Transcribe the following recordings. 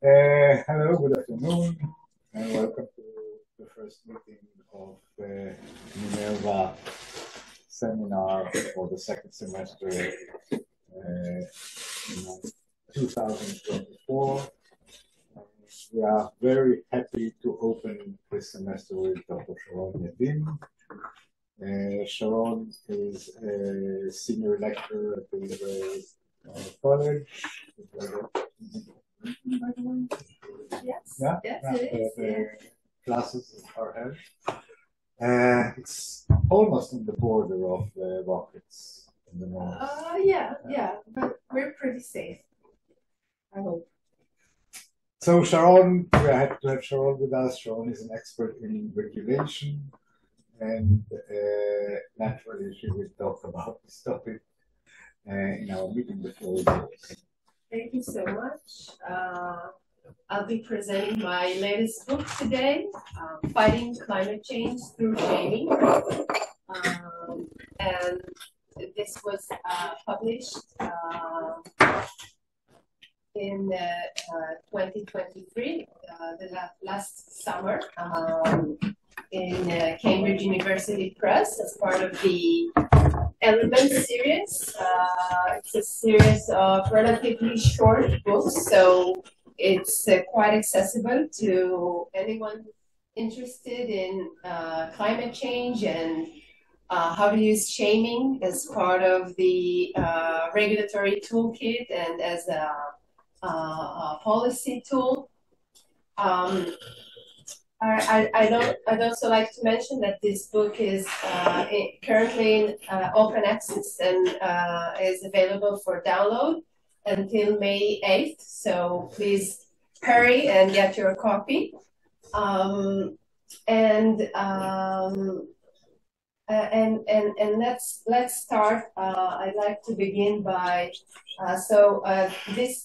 Hello, good afternoon, and welcome to the first meeting of the Minerva seminar for the second semester in 2024. We are very happy to open this semester with Dr. Sharon Yadin. Sharon is a senior lecturer at the Israel College. By the way. Yes, yeah, yes, yeah, it is. the classes are held. It's almost on the border of the rockets in the north. Yeah, but we're pretty safe, I hope. So Sharon, we had to have Sharon with us. Sharon is an expert in regulation, and naturally she will talk about this topic in our meeting before we go. Thank you so much. I'll be presenting my latest book today, Fighting Climate Change Through Shaming. And this was published in 2023, the last summer, in Cambridge University Press as part of the Element series. It's a series of relatively short books, so it's quite accessible to anyone interested in climate change and how to use shaming as part of the regulatory toolkit and as a policy tool. I'd also like to mention that this book is currently in open access and is available for download until May 8th. So please hurry and get your copy. Let's start. I'd like to begin by this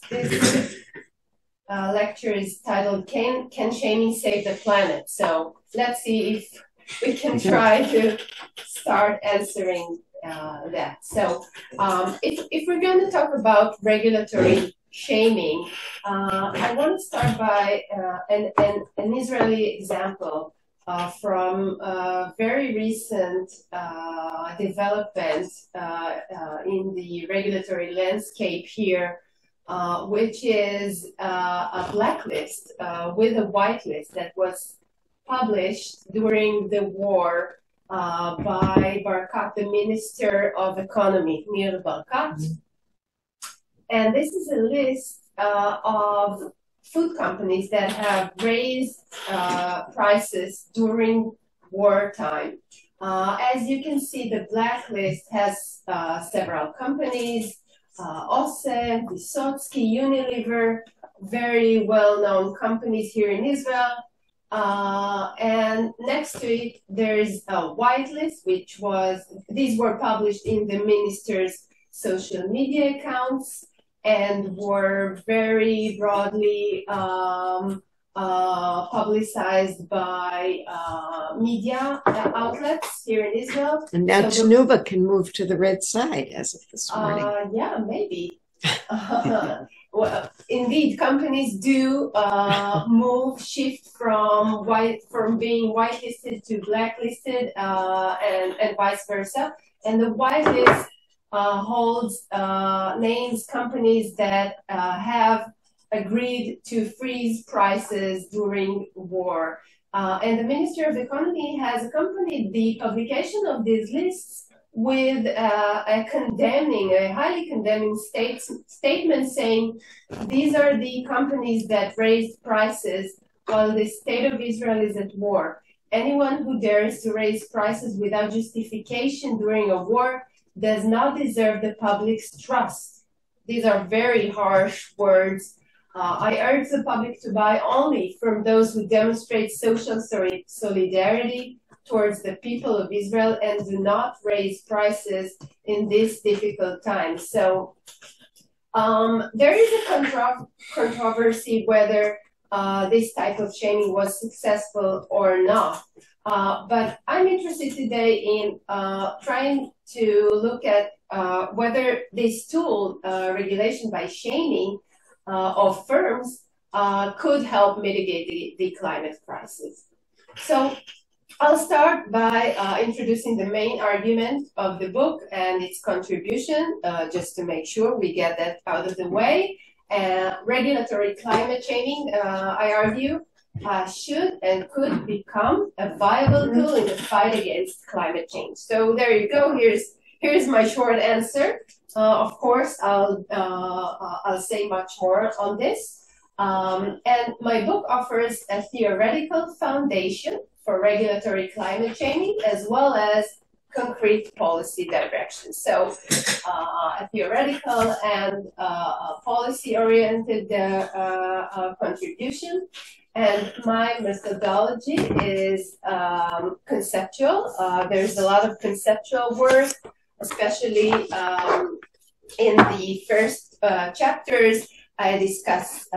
lecture is titled "Can Shaming Save the Planet?" So let's see if we can try to start answering that. So if we're going to talk about regulatory shaming, I want to start by an Israeli example from a very recent development in the regulatory landscape here, which is a blacklist with a whitelist that was published during the war by Barkat, the Minister of Economy, Nir Barkat. And this is a list of food companies that have raised prices during wartime. As you can see, the blacklist has several companies, Osem, Vysotsky, Unilever, very well-known companies here in Israel. And next to it, there's a whitelist, these were published in the minister's social media accounts and were very broadly publicized by media outlets here in Israel. And now Tanuva can move to the red side as of this morning. Yeah, maybe. Well, indeed, companies do shift from being whitelisted to blacklisted, and vice versa. And the whitelist holds names companies that have agreed to freeze prices during war. And the Ministry of Economy has accompanied the publication of these lists with a highly condemning statement saying these are the companies that raised prices while the state of Israel is at war. Anyone who dares to raise prices without justification during a war does not deserve the public's trust. These are very harsh words. I urge the public to buy only from those who demonstrate social solidarity towards the people of Israel and do not raise prices in this difficult time. So there is a controversy whether this type of shaming was successful or not. But I'm interested today in trying to look at whether this tool, regulation by shaming of firms, could help mitigate the climate crisis. So I'll start by introducing the main argument of the book and its contribution, just to make sure we get that out of the way. Regulatory climate changing, I argue, should and could become a viable tool in the fight against climate change. So there you go. Here's my short answer. Of course, I'll say much more on this. And my book offers a theoretical foundation for regulatory climate changing as well as concrete policy direction. So a theoretical and policy-oriented contribution. And my methodology is conceptual. There's a lot of conceptual work, especially in the first chapters. I discuss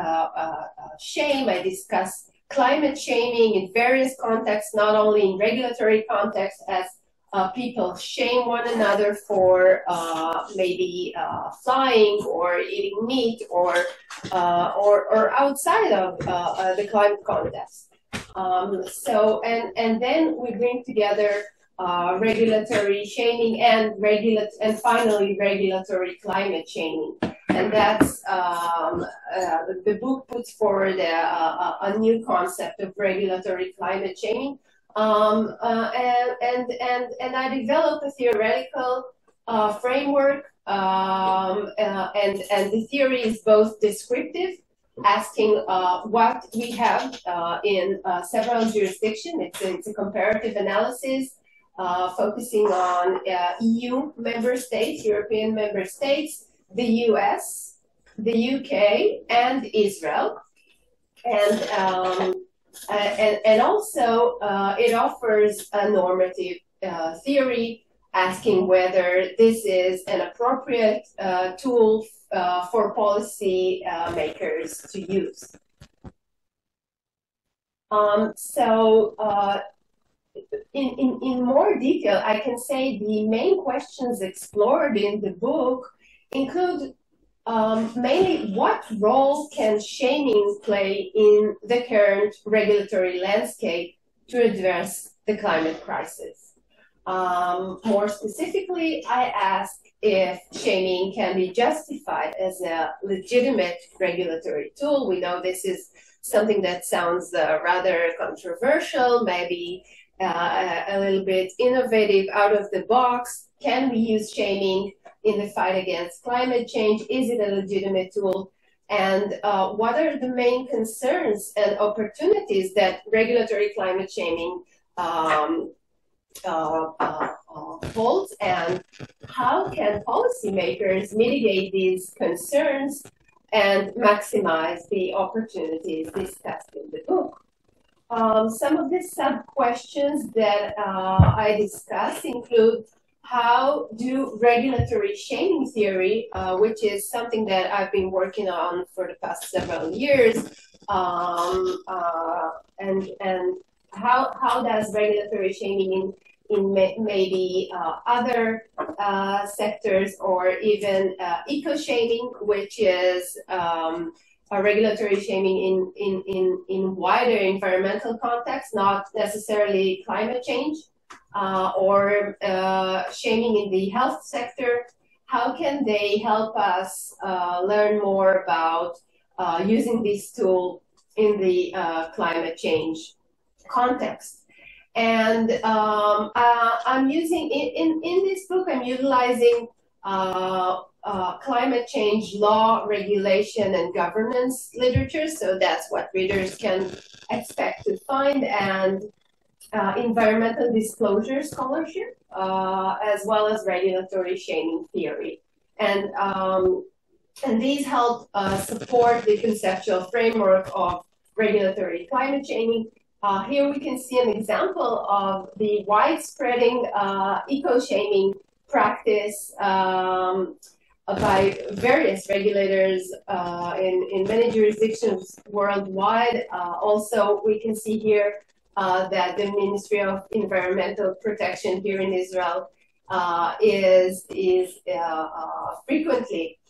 shame, I discuss climate shaming in various contexts, not only in regulatory context, as people shame one another for maybe flying or eating meat or outside of the climate context. And then we bring together regulatory shaming and finally regulatory climate shaming. And that's the book puts forward a new concept of regulatory climate shaming. And I developed a theoretical framework, and the theory is both descriptive, asking what we have in several jurisdictions. It's a comparative analysis focusing on EU member states, European member states, the US, the UK, and Israel. And also it offers a normative theory asking whether this is an appropriate tool for policy makers to use. In more detail, I can say the main questions explored in the book include mainly what role can shaming play in the current regulatory landscape to address the climate crisis. More specifically, I ask if shaming can be justified as a legitimate regulatory tool. We know this is something that sounds rather controversial, maybe a little bit innovative, out of the box. Can we use shaming in the fight against climate change? Is it a legitimate tool? And what are the main concerns and opportunities that regulatory climate shaming holds? And how can policymakers mitigate these concerns and maximize the opportunities discussed in the book? Some of the sub-questions that I discuss include: how do regulatory shaming theory, which is something that I've been working on for the past several years, and how does regulatory shaming in maybe other sectors, or even eco-shaming, which is a regulatory shaming in wider environmental context, not necessarily climate change, or shaming in the health sector. How can they help us learn more about using this tool in the climate change context? And I'm using, in this book, I'm utilizing climate change law, regulation, and governance literature. So that's what readers can expect to find. And environmental disclosure scholarship, as well as regulatory shaming theory. And these help support the conceptual framework of regulatory climate shaming. Here we can see an example of the widespreading eco-shaming practice by various regulators in many jurisdictions worldwide. Also, we can see here that the Ministry of Environmental Protection here in Israel is frequently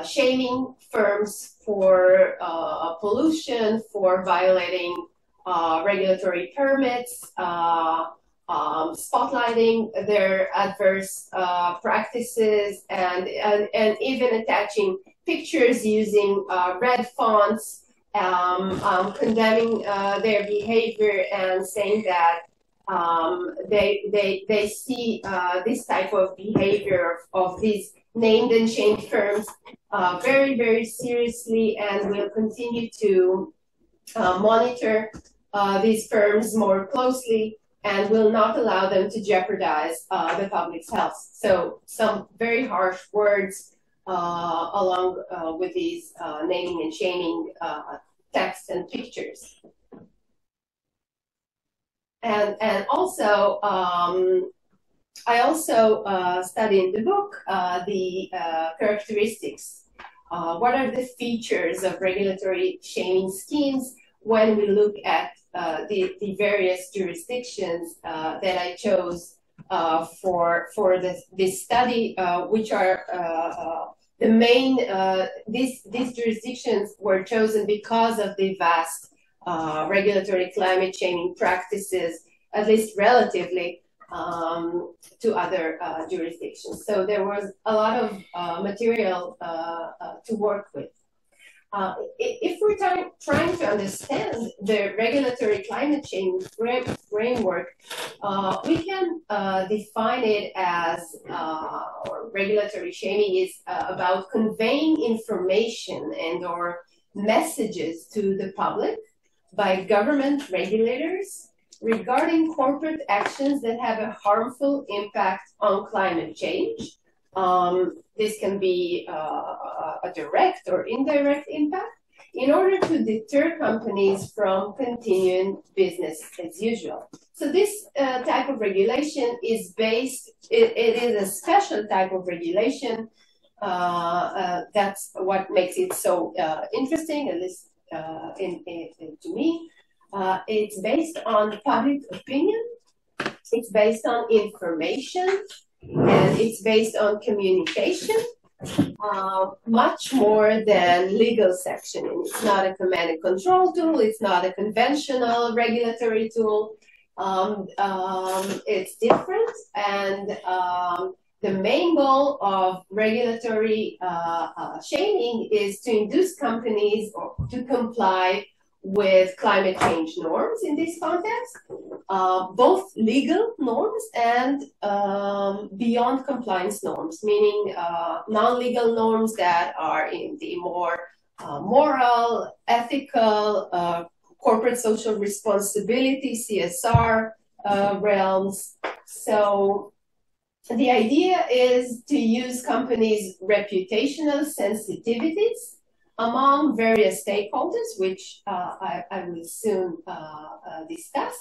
shaming firms for pollution, for violating regulatory permits, spotlighting their adverse practices, and even attaching pictures using red fonts, condemning their behavior and saying that they see this type of behavior of these named and shamed firms very, very seriously, and will continue to monitor these firms more closely and will not allow them to jeopardize the public's health. So some very harsh words along with these naming and shaming texts and pictures. And also, I also study in the book the characteristics. What are the features of regulatory shaming schemes when we look at the various jurisdictions that I chose for this study, which are the main, these jurisdictions were chosen because of the vast regulatory climate shaming practices, at least relatively, to other jurisdictions. So there was a lot of material to work with. If we're trying to understand the regulatory climate change framework, we can define it as, or regulatory shaming is about conveying information and or messages to the public by government regulators regarding corporate actions that have a harmful impact on climate change. This can be a direct or indirect impact in order to deter companies from continuing business as usual. So this type of regulation is based, it is a special type of regulation. That's what makes it so interesting, at least to me. It's based on public opinion, it's based on information, and it's based on communication, much more than legal sectioning. It's not a command and control tool, it's not a conventional regulatory tool. It's different, and the main goal of regulatory shaming is to induce companies to comply with climate change norms in this context, both legal norms and beyond compliance norms, meaning non-legal norms that are in the more moral, ethical, corporate social responsibility, CSR realms. So the idea is to use companies' reputational sensitivities among various stakeholders, which I will soon discuss,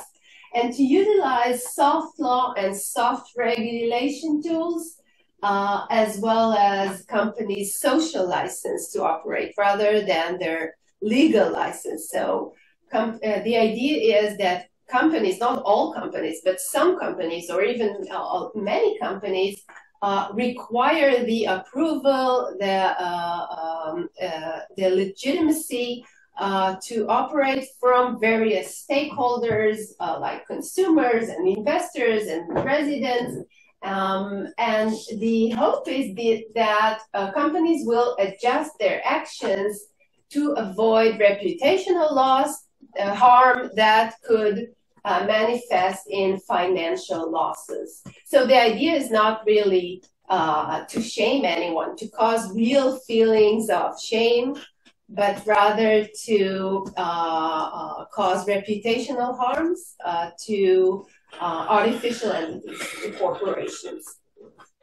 and to utilize soft law and soft regulation tools, as well as companies' social license to operate rather than their legal license. So the idea is that companies, not all companies, but some companies, or even many companies, require the approval, the legitimacy to operate from various stakeholders like consumers and investors and residents. And the hope is that companies will adjust their actions to avoid reputational loss, harm that could manifest in financial losses. So the idea is not really to shame anyone, to cause real feelings of shame, but rather to cause reputational harms to artificial entities, to corporations.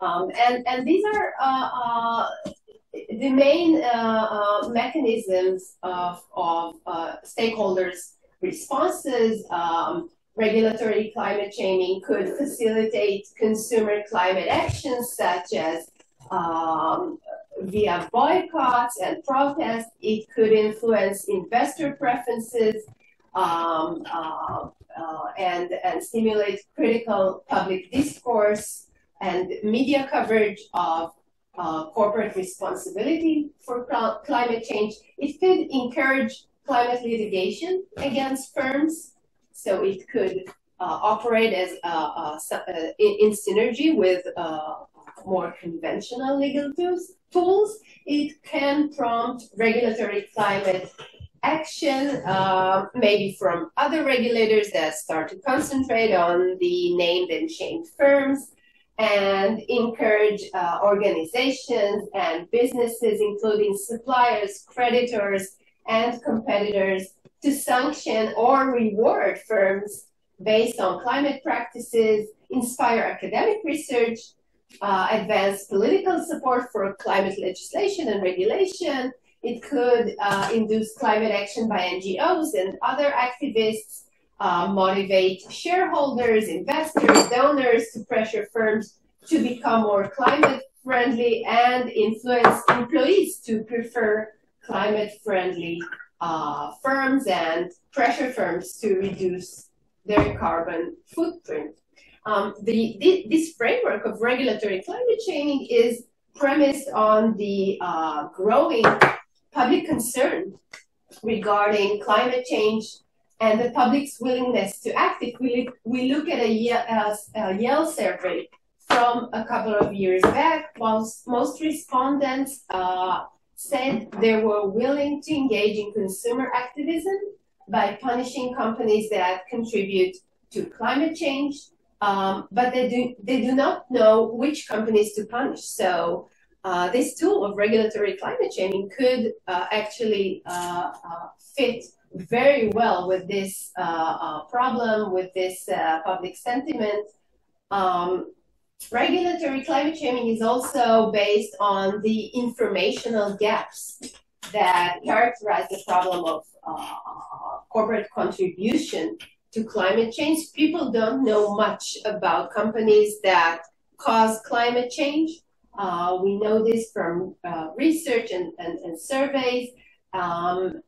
And these are the main mechanisms of stakeholders' responses. Regulatory climate shaming could facilitate consumer climate actions such as via boycotts and protests. It could influence investor preferences and stimulate critical public discourse and media coverage of corporate responsibility for climate change. It could encourage climate litigation against firms, so it could operate as in synergy with more conventional legal tools. It can prompt regulatory climate action, maybe from other regulators that start to concentrate on the named and shamed firms, and encourage organizations and businesses, including suppliers, creditors, and competitors, to sanction or reward firms based on climate practices, inspire academic research, advance political support for climate legislation and regulation. It could induce climate action by NGOs and other activists, motivate shareholders, investors, donors to pressure firms to become more climate friendly, and influence employees to prefer climate friendly firms and pressure firms to reduce their carbon footprint. This framework of regulatory climate change is premised on the growing public concern regarding climate change and the public's willingness to act. If we look at a Yale survey from a couple of years back, most respondents said they were willing to engage in consumer activism by punishing companies that contribute to climate change, but they do not know which companies to punish. So this tool of regulatory climate change could actually fit very well with this problem, with this public sentiment. Regulatory climate change is also based on the informational gaps that characterize the problem of corporate contribution to climate change. People don't know much about companies that cause climate change. We know this from research and surveys, and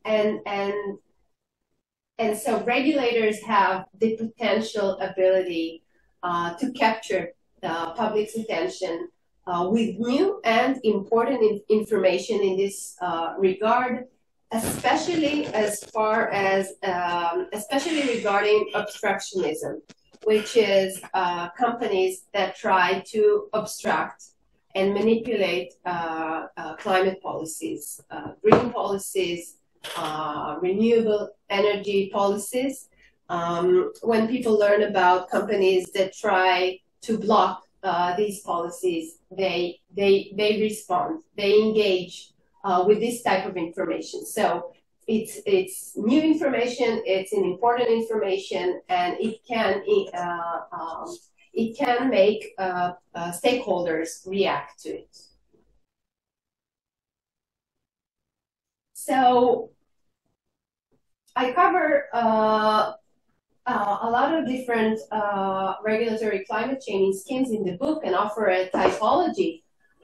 so regulators have the potential ability to capture the public's attention with new and important information in this regard, especially regarding obstructionism, which is companies that try to obstruct and manipulate climate policies, green policies, renewable energy policies. When people learn about companies that try to block these policies, they respond, they engage with this type of information. So it's new information, it's an important information, and it can make stakeholders react to it. So I cover a lot of different regulatory climate change schemes in the book and offer a typology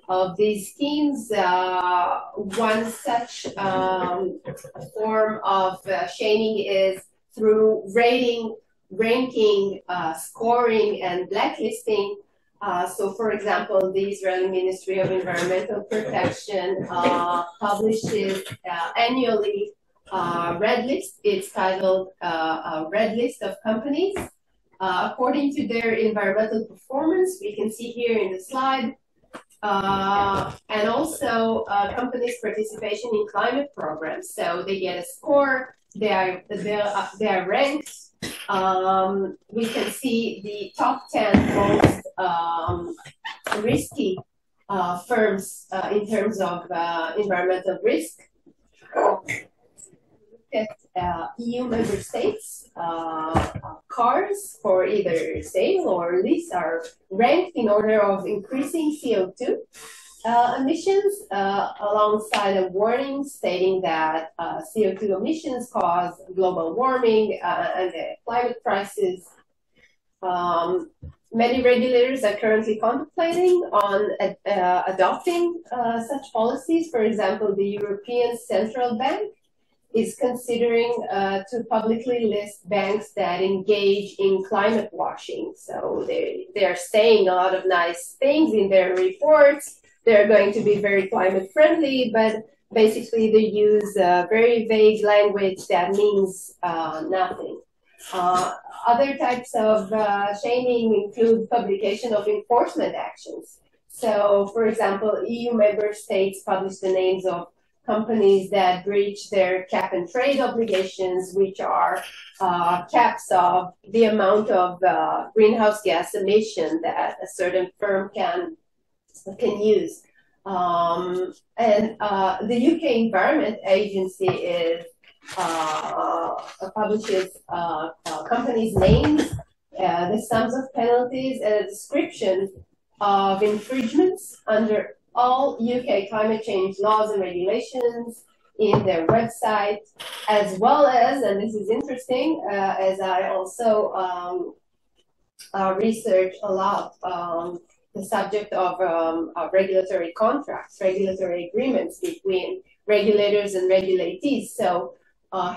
of these schemes. One such form of shaming is through rating, ranking, scoring, and blacklisting. So, for example, the Israeli Ministry of Environmental Protection publishes annually red list. It's titled a red list of companies. According to their environmental performance, we can see here in the slide, and also companies' participation in climate programs. So they get a score, they are ranked. We can see the top 10 most risky firms in terms of environmental risk. EU member states, cars for either sale or lease are ranked in order of increasing CO2 emissions, alongside a warning stating that CO2 emissions cause global warming and the climate crisis. Many regulators are currently contemplating on adopting such policies. For example, the European Central Bank is considering to publicly list banks that engage in climate washing. So they're saying a lot of nice things in their reports, they're going to be very climate friendly, but basically they use very vague language that means nothing. Other types of shaming include publication of enforcement actions. So, for example, EU member states publish the names of companies that breach their cap and trade obligations, which are caps of the amount of greenhouse gas emission that a certain firm can use. And the UK Environment Agency publishes companies' names, the sums of penalties, and a description of infringements under all UK climate change laws and regulations in their website, as well as, and this is interesting, as I also research a lot, the subject of regulatory contracts, regulatory agreements between regulators and regulatees. So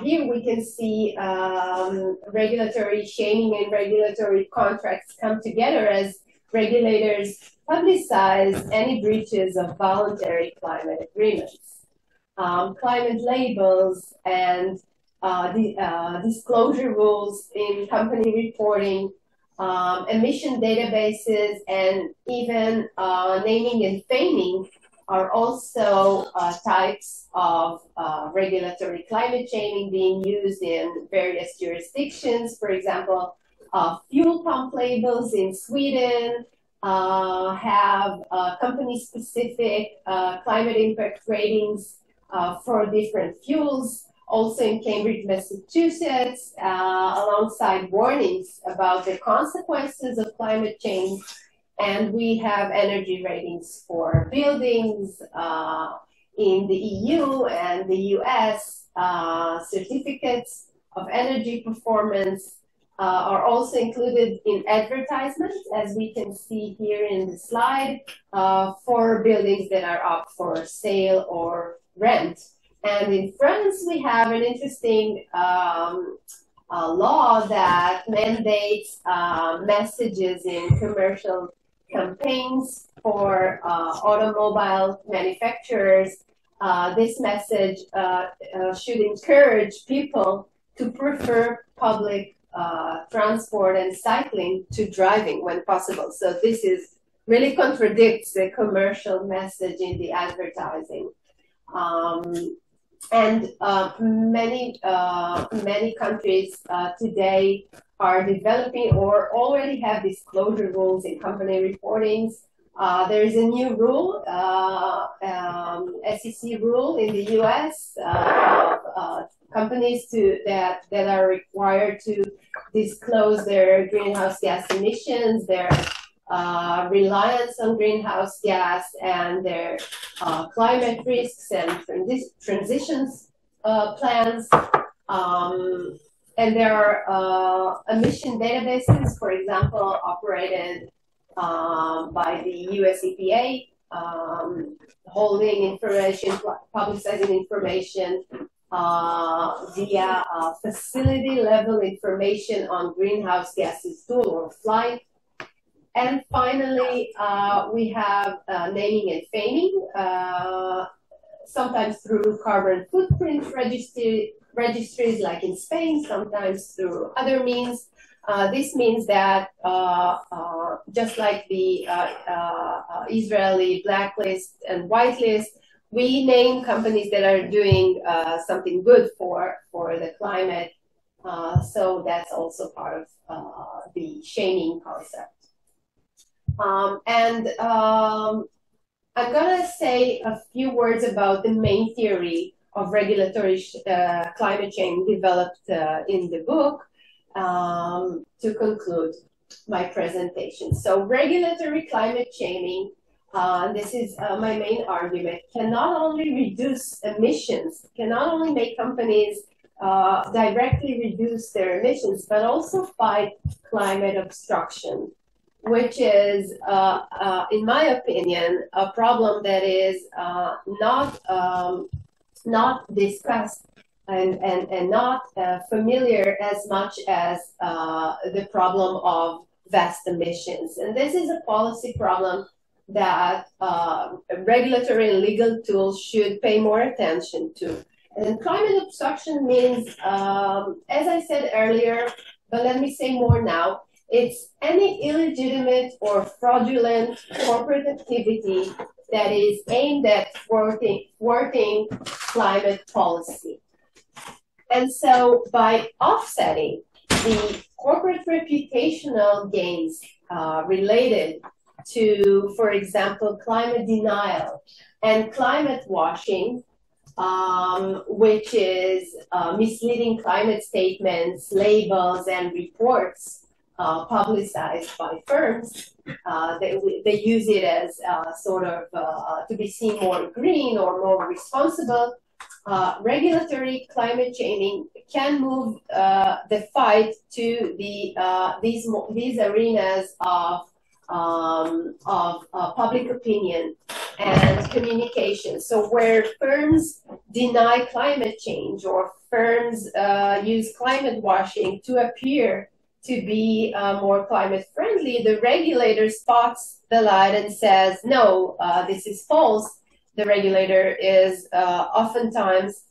here we can see regulatory shaming and regulatory contracts come together as regulators publicize any breaches of voluntary climate agreements. Climate labels and disclosure rules in company reporting, emission databases, and even naming and faming are also types of regulatory climate shaming being used in various jurisdictions. For example, fuel pump labels in Sweden have company-specific climate impact ratings for different fuels. Also in Cambridge, Massachusetts, alongside warnings about the consequences of climate change. And we have energy ratings for buildings in the EU and the US. Certificates of energy performance are also included in advertisements, as we can see here in the slide, for buildings that are up for sale or rent. And in France, we have an interesting law that mandates messages in commercial campaigns for automobile manufacturers. This message should encourage people to prefer public transport and cycling to driving when possible. So this really contradicts the commercial message in the advertising. And many countries today are developing or already have disclosure rules in company reportings. There is a new rule, SEC rule in the US, companies that are required to disclose their greenhouse gas emissions, their reliance on greenhouse gas, and their climate risks and transitions plans. And there are emission databases, for example, operated by the US EPA, holding information, publicizing information via facility level information on greenhouse gases stool or flight. And finally, we have naming and faming, sometimes through carbon footprint registries like in Spain, sometimes through other means. This means that just like the Israeli blacklist and whitelist, we name companies that are doing something good for the climate. So that's also part of the shaming concept. I'm going to say a few words about the main theory of regulatory climate change developed in the book to conclude my presentation. So regulatory climate shaming, this is my main argument, can not only reduce emissions, can not only make companies directly reduce their emissions, but also fight climate obstruction, which is, in my opinion, a problem that is not discussed and not familiar as much as the problem of vast emissions. And this is a policy problem that regulatory and legal tools should pay more attention to. And climate obstruction means, as I said earlier, but let me say more now, it's any illegitimate or fraudulent corporate activity that is aimed at thwarting climate policy. And so by offsetting the corporate reputational gains related to, for example, climate denial and climate washing, which is misleading climate statements, labels, and reports publicized by firms. They use it as sort of to be seen more green or more responsible. Regulatory climate changing can move the fight to these arenas of public opinion and communication. So where firms deny climate change or firms use climate washing to appear to be more climate friendly, the regulator spots the light and says, no, this is false. The regulator is oftentimes,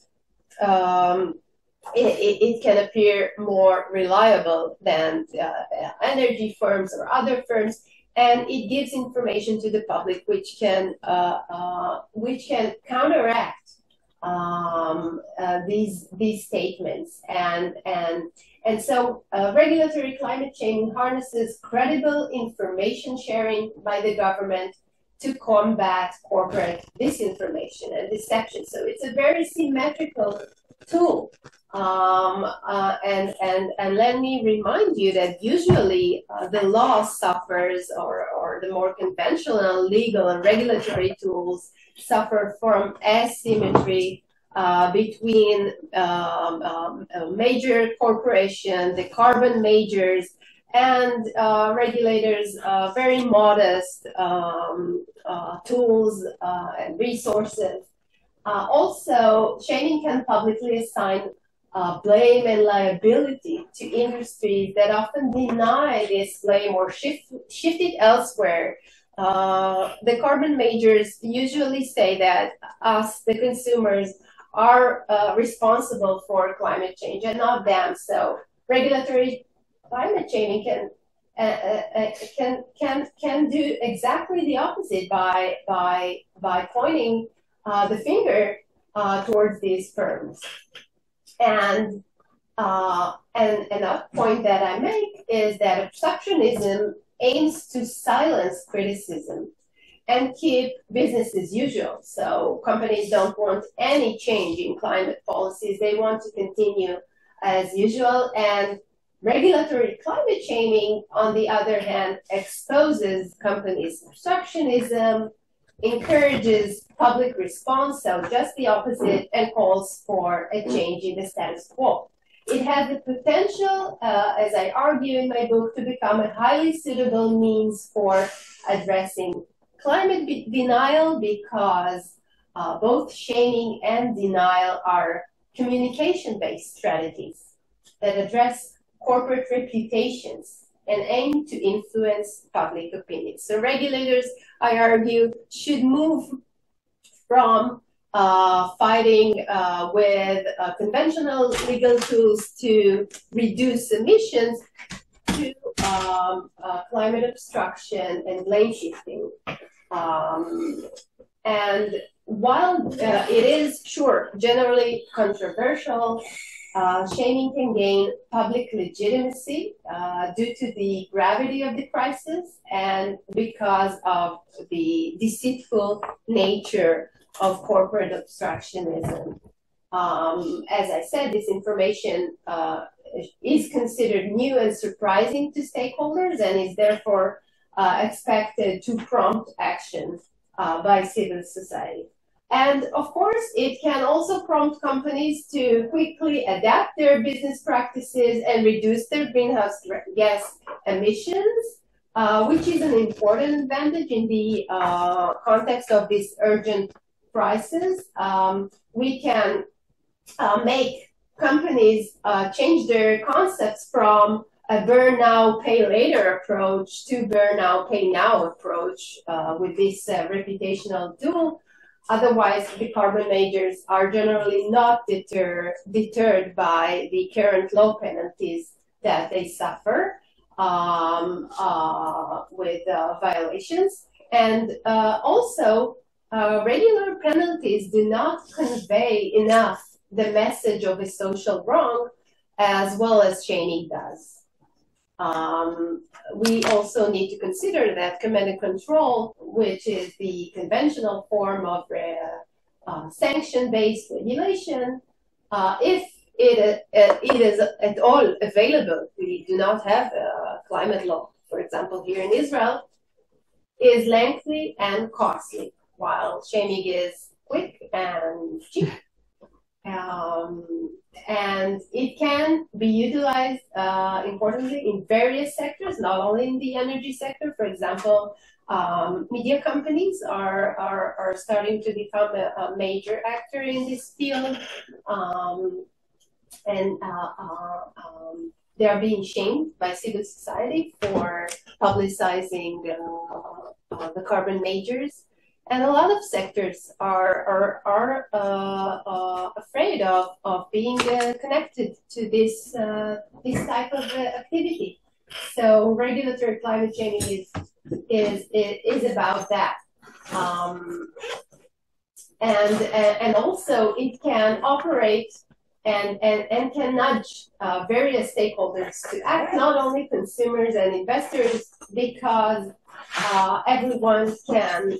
it can appear more reliable than energy firms or other firms, and it gives information to the public which can counteract these statements. And so regulatory climate change harnesses credible information sharing by the government to combat corporate disinformation and deception. So it's a very symmetrical tool. And let me remind you that usually the law suffers, or the more conventional legal and regulatory tools suffer from asymmetry between major corporations, the carbon majors, and regulators, very modest tools and resources. Also, shaming can publicly assign blame and liability to industries that often deny this blame or shift it elsewhere. The carbon majors usually say that us, the consumers, are responsible for climate change and not them. So regulatory climate change can do exactly the opposite by pointing the finger towards these firms. And another point that I make is that obstructionism aims to silence criticism and keep business as usual. So companies don't want any change in climate policies. They want to continue as usual. And regulatory climate changing, on the other hand, exposes companies' obstructionism, encourages public response, so just the opposite, and calls for a change in the status quo. It has the potential, as I argue in my book, to become a highly suitable means for addressing climate denial, because both shaming and denial are communication-based strategies that address corporate reputations and aim to influence public opinion. So regulators, I argue, should move from fighting with conventional legal tools to reduce emissions to climate obstruction and blame shifting. And while it is, sure, generally controversial, shaming can gain public legitimacy due to the gravity of the crisis and because of the deceitful nature of corporate obstructionism. As I said, this information is considered new and surprising to stakeholders and is therefore expected to prompt action by civil society. And of course, it can also prompt companies to quickly adapt their business practices and reduce their greenhouse gas emissions, which is an important advantage in the context of this urgent crisis. We can make companies change their concepts from a burn now, pay later approach to burn now, pay now approach with this reputational tool. Otherwise, the carbon majors are generally not deterred by the current low penalties that they suffer with violations. And also, regular penalties do not convey enough the message of a social wrong as well as shaming does. We also need to consider that command and control, which is the conventional form of sanction-based regulation, if it is at all available, we do not have a climate law, for example, here in Israel, is lengthy and costly, while shaming is quick and cheap. And it can be utilized, importantly, in various sectors, not only in the energy sector. For example, media companies are starting to become a major actor in this field, and they are being shamed by civil society for publicizing the carbon majors. And a lot of sectors are afraid of being connected to this type of activity. So regulatory climate change is about that, and also it can operate and can nudge various stakeholders to act, not only consumers and investors, because everyone can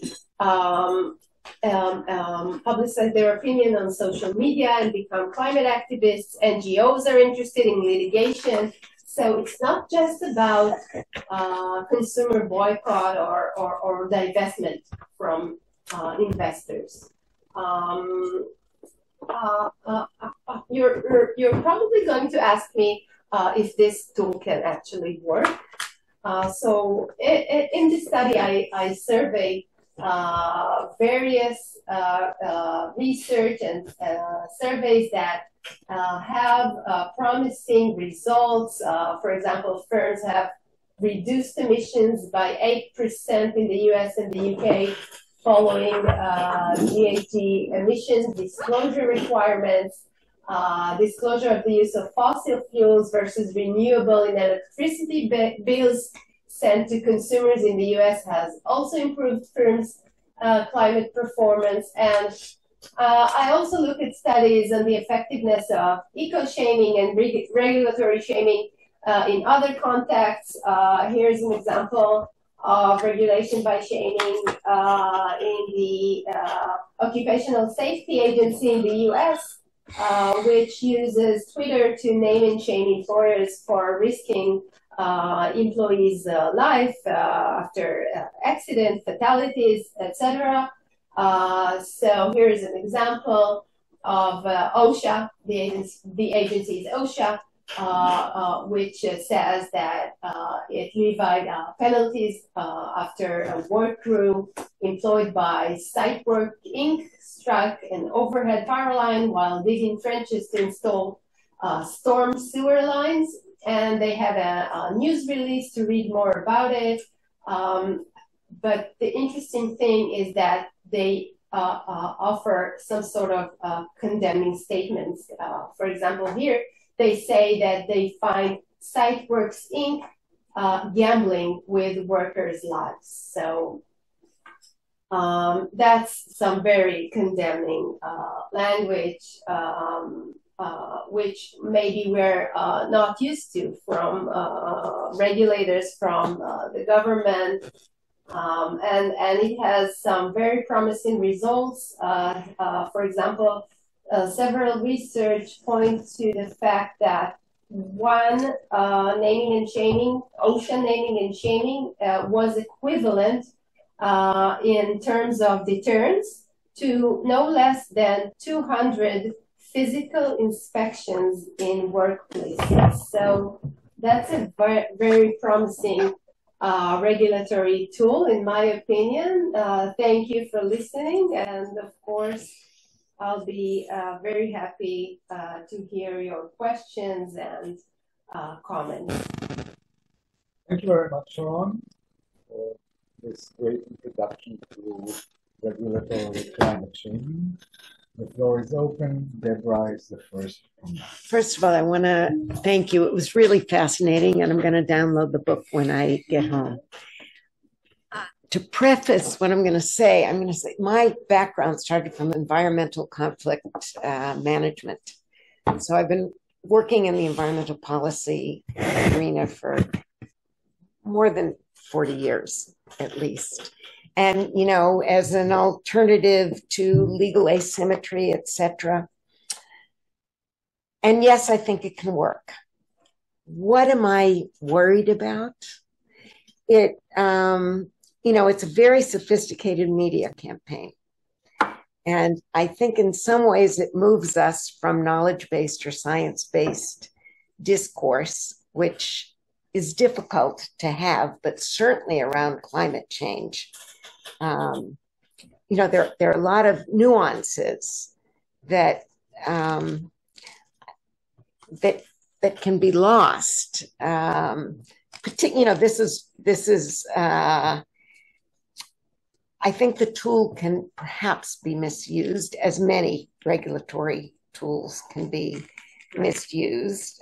publicize their opinion on social media and become climate activists. NGOs are interested in litigation. So it's not just about consumer boycott or divestment from investors. You're probably going to ask me if this tool can actually work. So in this study, I surveyed various research and surveys that have promising results. For example, firms have reduced emissions by 8% in the US and the UK following GHG emissions disclosure requirements. Disclosure of the use of fossil fuels versus renewable in electricity bills sent to consumers in the US has also improved firms' climate performance. And I also look at studies on the effectiveness of eco-shaming and regulatory shaming in other contexts. Here's an example of regulation by shaming in the Occupational Safety Agency in the US, which uses Twitter to name and shame employers for risking employees' life after accidents, fatalities, etc. So here is an example of OSHA, the agency is OSHA, which says that it levied penalties after a work crew employed by Site Work Inc. struck an overhead power line while digging trenches to install storm sewer lines. And they have a news release to read more about it. But the interesting thing is that they offer some sort of condemning statements. For example, here, they say that they find SiteWorks Inc. Gambling with workers' lives. So that's some very condemning language, which maybe we're not used to from regulators, from the government. And it has some very promising results. For example, several research point to the fact that one naming and shaming, OSHA naming and shaming, was equivalent in terms of deterrence to no less than 200 physical inspections in workplaces. So that's a very promising regulatory tool, in my opinion. Thank you for listening, and of course, I'll be very happy to hear your questions and comments. Thank you very much, Sharon, for this great introduction to regulatory climate change. The floor is open. Deborah is the first. First of all, I want to thank you. It was really fascinating, and I'm going to download the book when I get home. To preface what I'm going to say my background started from environmental conflict management. So I've been working in the environmental policy arena for more than 40 years, at least. And, you know, as an alternative to legal asymmetry, et cetera. And yes, I think it can work. What am I worried about? It's a very sophisticated media campaign. And I think in some ways it moves us from knowledge-based or science-based discourse, which is difficult to have, but certainly around climate change. There are a lot of nuances that that can be lost. I think the tool can perhaps be misused, as many regulatory tools can be misused.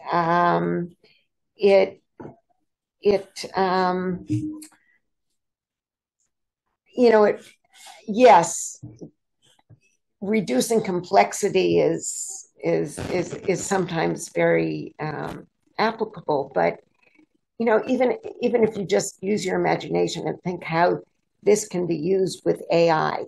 Yes, reducing complexity is sometimes very applicable, but even if you just use your imagination and think how this can be used with AI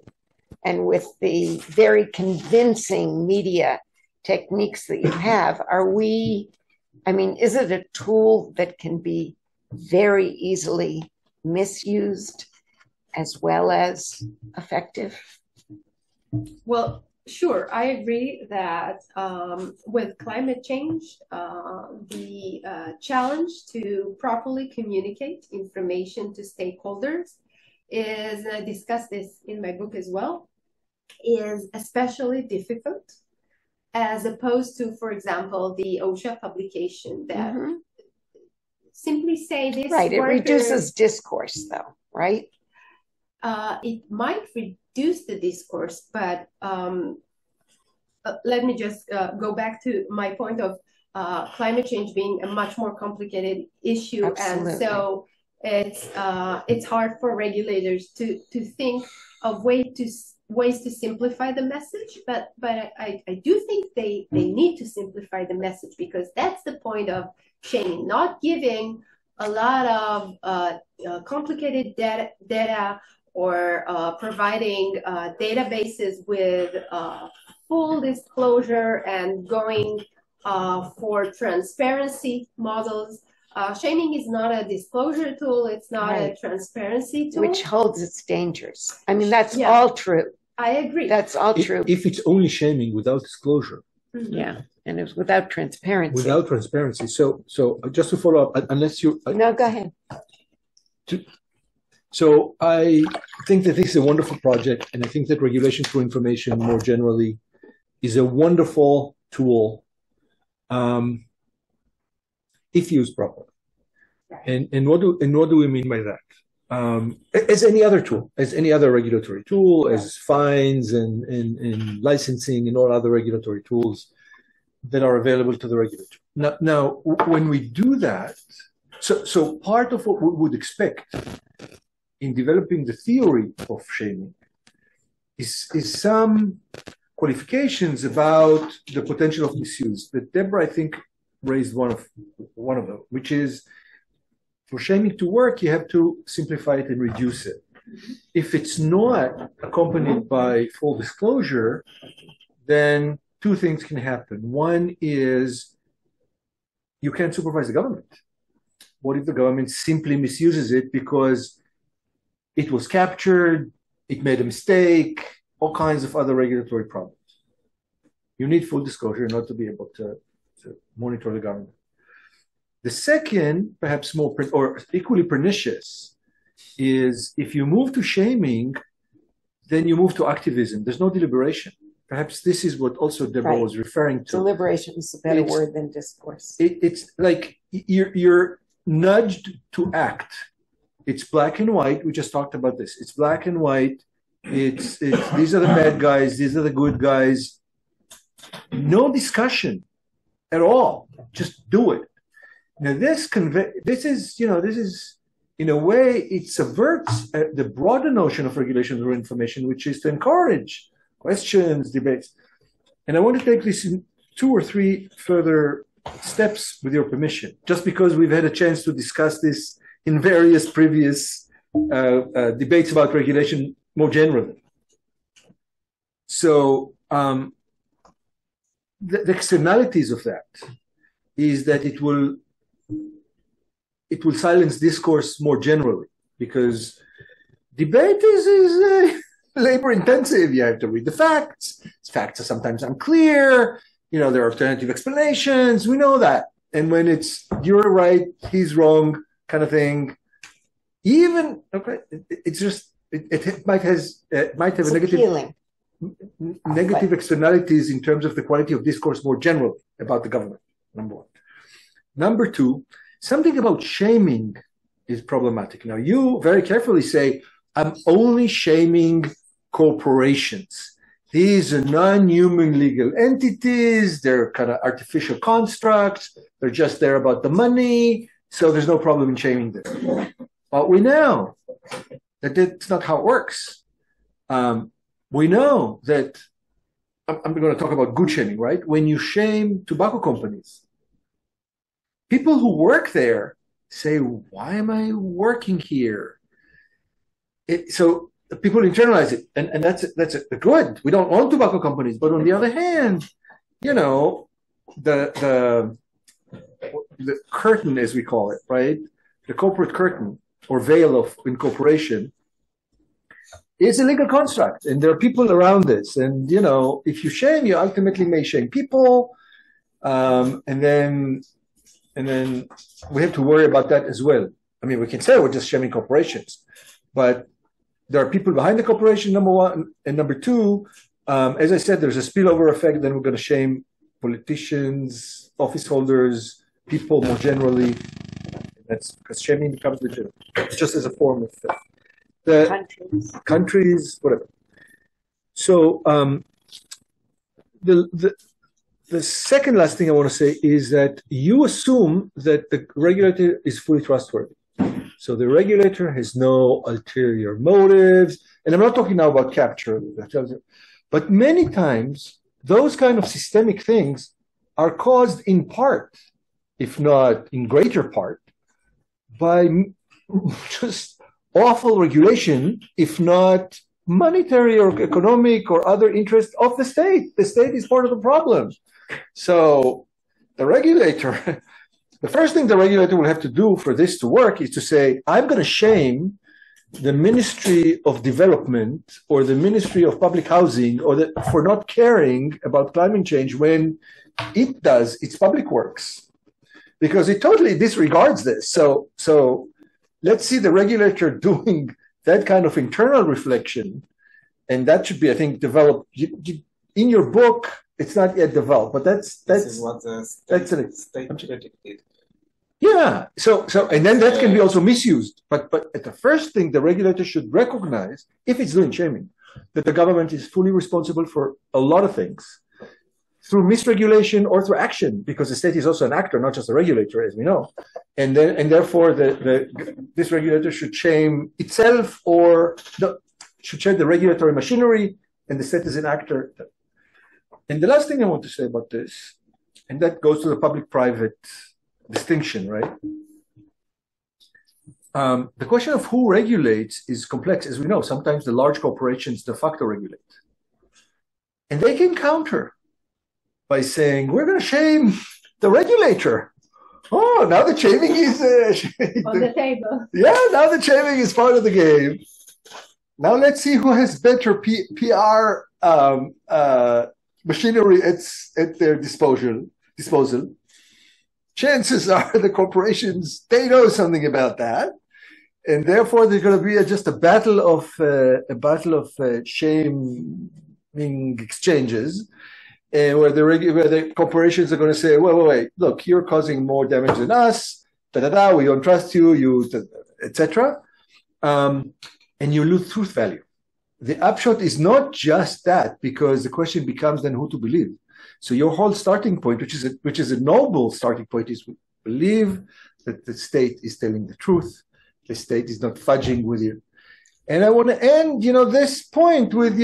and with the very convincing media techniques that you have, is it a tool that can be very easily misused as well as effective? Well, sure. I agree that with climate change, the challenge to properly communicate information to stakeholders is, and I discuss this in my book as well, is especially difficult as opposed to, for example, the OSHA publication that simply say this. Right, it reduces discourse though, right? It might reduce the discourse, but let me just go back to my point of climate change being a much more complicated issue. Absolutely. And so it's hard for regulators to think of ways to simplify the message, but I do think they need to simplify the message, because that's the point of shaming, not giving a lot of complicated data or providing databases with full disclosure and going for transparency models. Shaming is not a disclosure tool. It's not a transparency tool. Which holds its dangers. I mean, that's all true. I agree. That's all true. If it's only shaming without disclosure. Yeah, and it's without transparency. Without transparency. So just to follow up, unless you... No, go ahead. So I think that this is a wonderful project, and I think that regulation through information more generally is a wonderful tool if used properly. Right. And what do we mean by that? As any other tool, as any other regulatory tool, right, as fines and licensing and all other regulatory tools that are available to the regulator. Now when we do that, so part of what we would expect in developing the theory of shaming is some qualifications about the potential of misuse. But Deborah, I think, raised one of them, which is, for shaming to work, you have to simplify it and reduce it. If it's not accompanied by full disclosure, then two things can happen. One is you can't supervise the government. What if the government simply misuses it because it was captured, it made a mistake, all kinds of other regulatory problems? You need full disclosure in order to be able to monitor the government. The second, perhaps more or equally pernicious, is if you move to shaming, then you move to activism. There's no deliberation. Perhaps this is what also Deborah was referring to. Deliberation is a better word than discourse. It's like you're nudged to act. It's black and white. We just talked about this. It's black and white. It's these are the bad guys. These are the good guys. No discussion at all. Just do it. Now this is in a way it subverts the broader notion of regulation through information, which is to encourage questions, debates. And I want to take this in 2 or 3 further steps with your permission, just because we've had a chance to discuss this in various previous debates about regulation more generally. So the externalities of that is that it will silence discourse more generally, because debate is labor intensive. You have to read the facts. Facts are sometimes unclear. There are alternative explanations. We know that. And when it's you're right, he's wrong kind of thing, it's just it might have a negative externalities in terms of the quality of discourse more generally about the government. Number 1. Number 2, something about shaming is problematic. Now, you very carefully say, I'm only shaming corporations. These are non-human legal entities. They're kind of artificial constructs. They're just there about the money. So there's no problem in shaming them. But we know that that's not how it works. We know that, I'm going to talk about good shaming, right? When you shame tobacco companies, people who work there say, why am I working here? So people internalize it, and that's good. We don't want tobacco companies, but on the other hand, the curtain, as we call it, right? The corporate curtain or veil of incorporation is a legal construct, and there are people around this. And if you shame, you ultimately may shame people, and then we have to worry about that as well. I mean, we can say we're just shaming corporations, but there are people behind the corporation, number 1. And number 2, as I said, there's a spillover effect. Then we're going to shame politicians, office holders, people more generally. That's because shaming becomes legitimate, just as a form of the countries, whatever. So the second last thing I want to say is that you assume that the regulator is fully trustworthy. So the regulator has no ulterior motives. And I'm not talking now about capture, but many times those kind of systemic things are caused in part, if not in greater part, by just awful regulation, if not monetary or economic or other interests of the state. The state is part of the problem. So the regulator, the first thing the regulator will have to do for this to work is to say, I'm going to shame the Ministry of Development or the Ministry of Public Housing for not caring about climate change when it does its public works, because it totally disregards this. So let's see the regulator doing that kind of internal reflection, and that should be, I think, developed in your book. It's not yet developed, but this is what the state did. Yeah. So, and then that can be also misused. But at the first thing, the regulator should recognize, if it's doing shaming, that the government is fully responsible for a lot of things through misregulation or through action, because the state is also an actor, not just a regulator, as we know. And therefore, this regulator should shame itself should shame the regulatory machinery, and the state is an actor. And the last thing I want to say about this, and that goes to the public-private distinction, right? The question of who regulates is complex. As we know, sometimes the large corporations de facto regulate. And they can counter by saying, we're going to shame the regulator. Oh, now the shaming is... on the table. Yeah, now the shaming is part of the game. Now let's see who has better PR machinery at their disposal. Chances are the corporations, they know something about that, and therefore there's going to be just a battle of shaming exchanges, and where the corporations are going to say, wait, look, you're causing more damage than us, we don't trust you, etc. And you lose truth value. The upshot is not just that, because the question becomes then who to believe. So your whole starting point, which is a noble starting point, is believe that the state is telling the truth. The state is not fudging with you. And I want to end, this point with,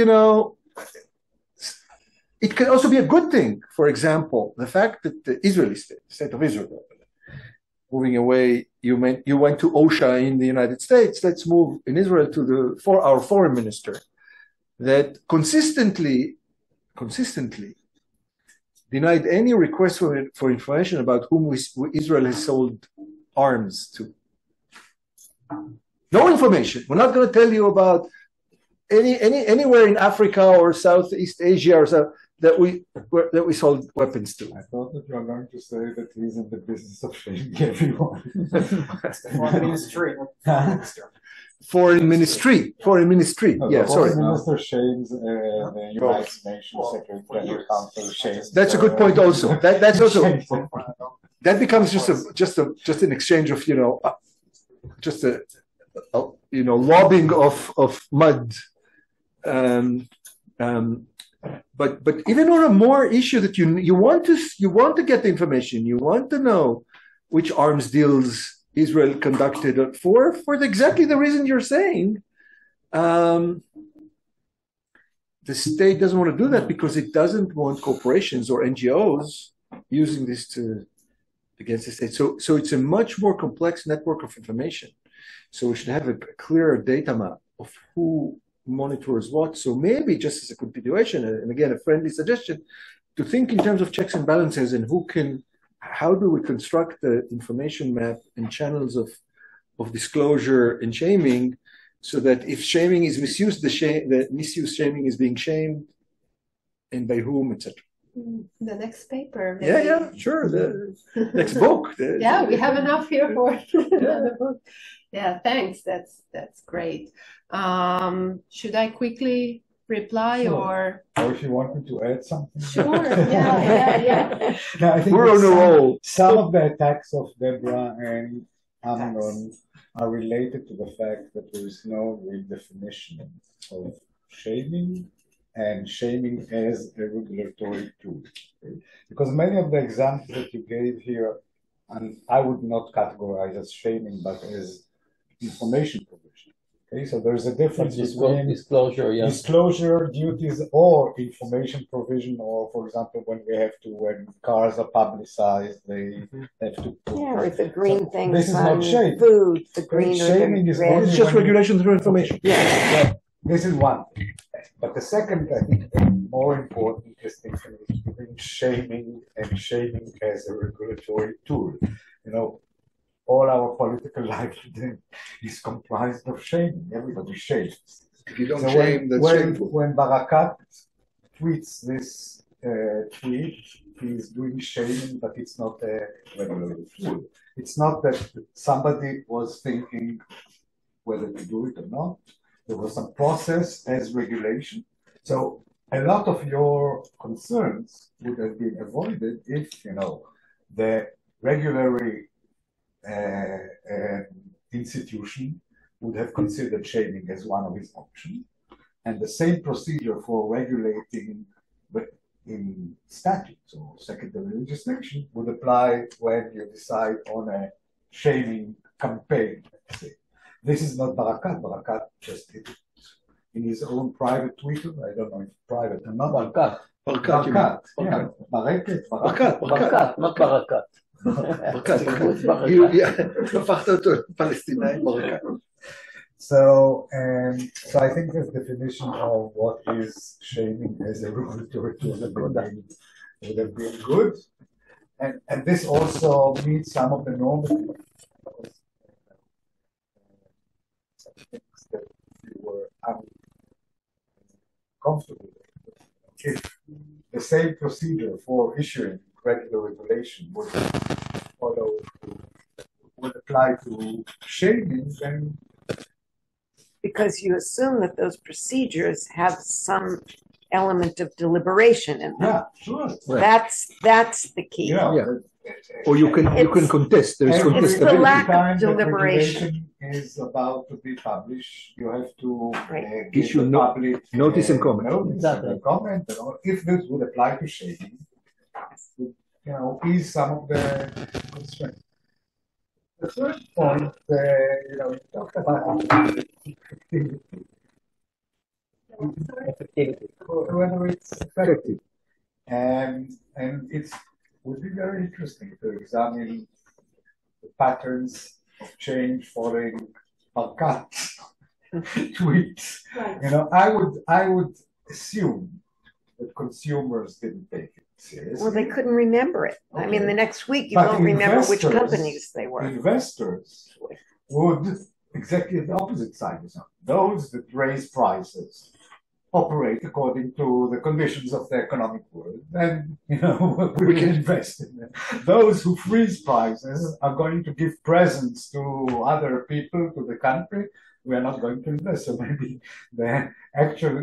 it can also be a good thing. For example, the fact that the Israeli state, the state of Israel, moving away, you went to OSHA in the United States. Let's move in Israel to our foreign minister that consistently denied any request for information about whom Israel has sold arms to. No information. We're not going to tell you about anywhere in Africa or Southeast Asia or so that we sold weapons to. I thought that you were going to say that he's in the business of shaming everyone. Foreign ministry. No, Yeah, sorry. The minister shames the United Nations Secretary Council shames. That's a good point. Also, that's also that becomes just an exchange of just a lobbing of mud. But even on a more issue that you want to get the information, you want to know which arms deals Israel conducted for exactly the reason you're saying. The state doesn't want to do that because it doesn't want corporations or NGOs using this against the state. So it's a much more complex network of information. So we should have a clearer data map of who monitors what. So maybe just as a continuation, and again, a friendly suggestion, to think in terms of checks and balances and how do we construct the information map and channels of disclosure and shaming, so that if shaming is misused, the misused shaming is being shamed, and by whom, etc. The next paper. Maybe. Yeah, sure. The next book. Yeah, we have enough here for another book. Yeah, thanks. That's great. Should I quickly reply or if you want me to add something? Sure. Yeah. No, I think we're on a roll. Some of the attacks of Deborah and Amnon are related to the fact that there is no real definition of shaming and shaming as a regulatory tool. Okay? Because many of the examples that you gave here, and I would not categorize as shaming, but as information provision. Okay, so there's a difference between disclosure duties or information provision, or for example, when cars are publicized, they have to put. Yeah, or the green things. This is not shaming. Food, the green shaming is red. It's just regulation through information. Yeah. This is one thing. But the second, I think, more important distinction is between shaming and shaming as a regulatory tool. All our political life today is comprised of shaming. Everybody shames. If you don't shame, that's shameful. When Barakat tweets this tweet, he's doing shaming, but it's not a regulatory tool. It's not that somebody was thinking whether to do it or not. There was some process as regulation. So a lot of your concerns would have been avoided if, the regulatory institution would have considered shaming as one of its options. And the same procedure for regulating in statutes or secondary legislation would apply when you decide on a shaming campaign. This is not Barakat. Barakat just did it in his own private Twitter. I don't know if private or not. Barakat. Yeah. Barakat, not Barakat. הפכת אותו פלסטינאי ברקת. So I think this definition of what is shaming as a regulatory tool would have been good. And this also meets some of the normal things that you were uncomfortable with. If the same procedure for issuing regular regulation would apply to shaming, then because you assume that those procedures have some element of deliberation in them. Yeah, sure. Right. That's the key. Yeah. Or you can contest. There is Every It's the contestability. lack of time that deliberation. regulation is about to be published, you have to give Issue the public notice and comment. Notice Exactly. and comment. If this would apply to shading, ease some of the constraints. The third point, you talked about Effectivity. whether it's effective, and it would be very interesting to examine the patterns of change following Barkat tweets. Right. I would assume that consumers didn't take it seriously. Well, they couldn't remember it. I mean, Okay. the next week you But won't remember which investors- companies they were. Investors would exactly the opposite side. Those that raise prices operate according to the conditions of the economic world, and we can invest in them. Those who freeze prices are going to give presents to other people, to the country. We are not going to invest. So maybe the actual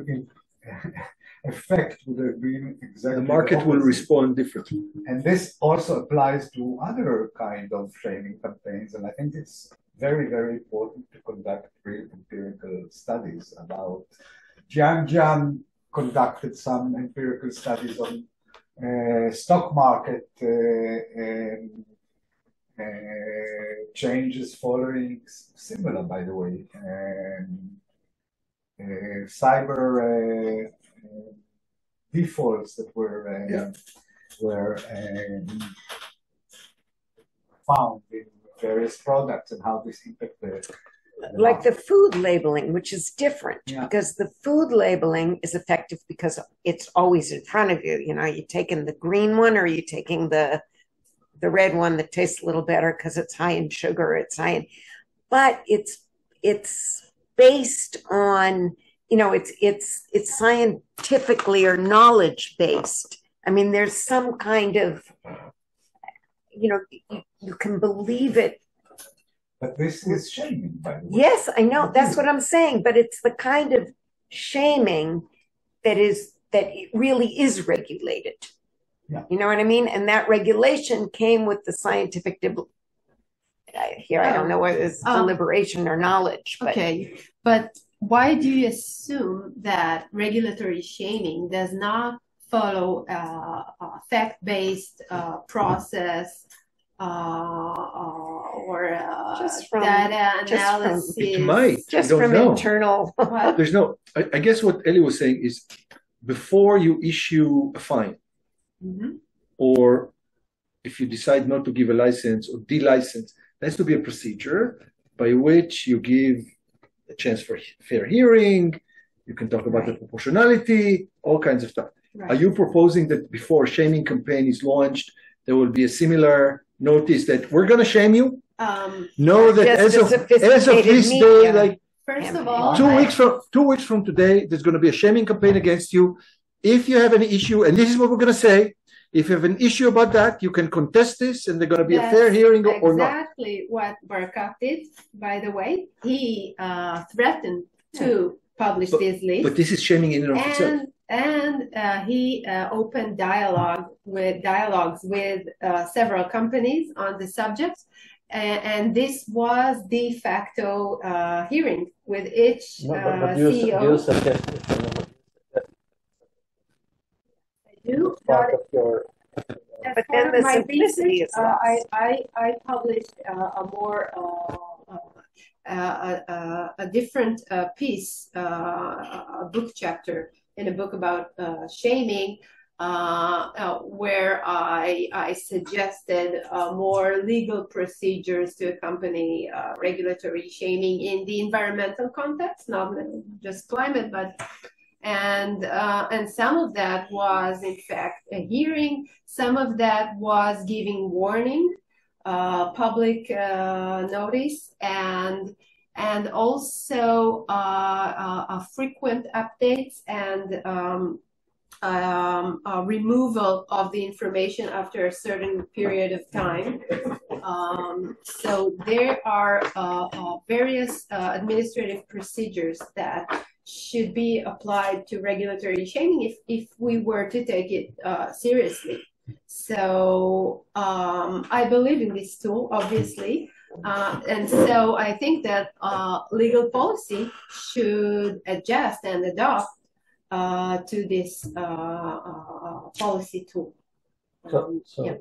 effect would have been exactly The market will opposite. respond differently. And this also applies to other kind of shaming campaigns. And I think it's very, very important to conduct real empirical studies about. Jian conducted some empirical studies on stock market changes following similar, by the way, cyber defaults that were found in various products and how this impacted Like the food labeling, which is different because the food labeling is effective because it's always in front of you. You're taking the green one or you're taking the red one that tastes a little better because it's high in sugar. But it's based on, it's scientifically or knowledge based. I mean, there's some kind of, you can believe it. But this is shaming, by the way. Yes, I know. That's what I'm saying. But it's the kind of shaming that it really is regulated. Yeah. You know what I mean? And that regulation came with the scientific I don't know whether it's deliberation or knowledge. But. Okay, but why do you assume that regulatory shaming does not follow a fact-based process or Just from- data just from- analysis? It might. Just I don't from know. internal. What? There's no. I guess what Ellie was saying is, before you issue a fine, Mhm. or if you decide not to give a license or de-license, there has to be a procedure by which you give a chance for fair hearing. You can talk about the proportionality, all kinds of stuff. Right. Are you proposing that before a shaming campaign is launched, there will be a similar notice that we're going to shame you? No, that Just as a of sophisticated this media. day, like First of all, 2 weeks from today, there's going to be a shaming campaign against you. If you have any issue, and this is what we're going to say, if you have an issue about that, you can contest this, and there's going to be a fair hearing or not. Exactly what Barkat did, by the way. He threatened to publish this list. But this is shaming in and of itself. And he opened dialogues with several companies on the subject. And this was de facto hearing with each But do you CEO. suggest part of your As But part then of the my simplicity research, is lost. I published a different piece, a book chapter in a book about shaming, where I suggested more legal procedures to accompany regulatory shaming in the environmental context, not just climate, but and some of that was in fact a hearing. Some of that was giving warning, public notice, and also frequent updates and removal of the information after a certain period of time. So there are various administrative procedures that should be applied to regulatory shaming if we were to take it seriously. So I believe in this tool, obviously. And so I think that legal policy should adjust and adopt to this policy tool. Yeah.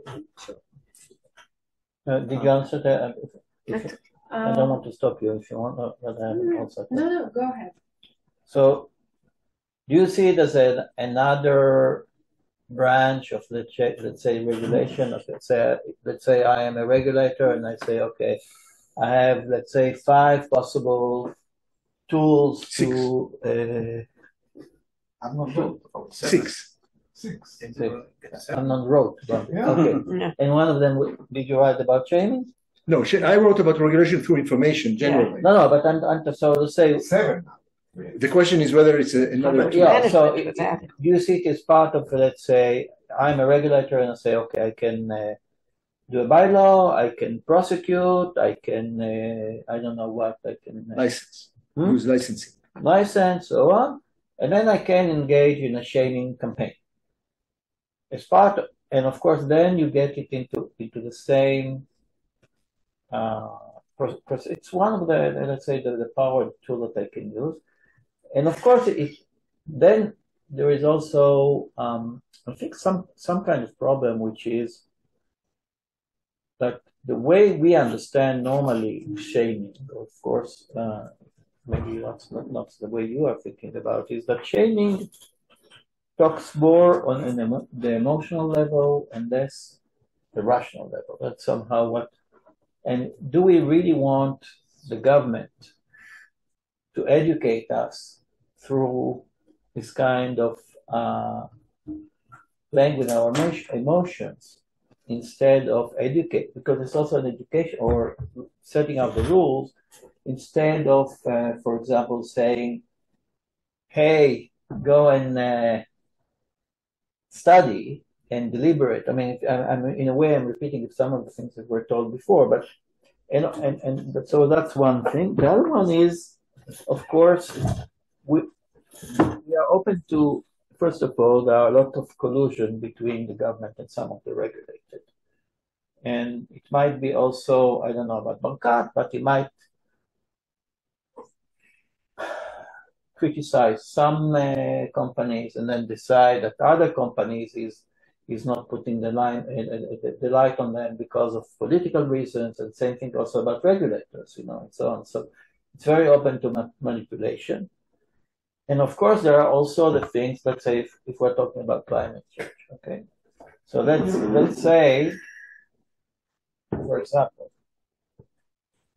Did you answer that? I don't want to stop you if you want, but I have also. No, go ahead. So, do you see it as another branch of let's say regulation? Let's say I am a regulator and I say, okay, I have let's say 5 possible tools to. I'm not sure. 6. I'm not wrote. Yeah. Okay. And one of them, did you write about shaming? No, I wrote about regulation through information generally. No, but so to say. 7. The question is whether it's another tool. Yeah, so do you see it as part of, let's say, I'm a regulator and I say, okay, I can do a bylaw, I can prosecute, I can, I don't know what, I can. License. Use licensing. License, so on. And then I can engage in a shaming campaign. As part of, and of course, then you get it into the same, it's one of the, let's say, the power tool that I can use. And of course, then there is also, I think, some kind of problem, which is that the way we understand normally shaming, of course, maybe that's not the way you are thinking about, is that shaming talks more on the emotional level and less the rational level. That's somehow what, and do we really want the government to educate us through this kind of playing with our emotions instead of educate, because it's also an education or setting up the rules instead of, for example, saying, hey, go and study and deliberate. I mean, in a way, I'm repeating some of the things that were told before, but so that's one thing. The other one is, of course, we are open to, first of all, there are a lot of collusion between the government and some of the regulated. And it might be also, I don't know about Bankat, but it might criticize some companies and then decide that other companies is not putting the light on them because of political reasons, and same thing also about regulators, and so on. So it's very open to manipulation. And of course, there are also the things, let's say, if we're talking about climate change, okay? So let's say, for example,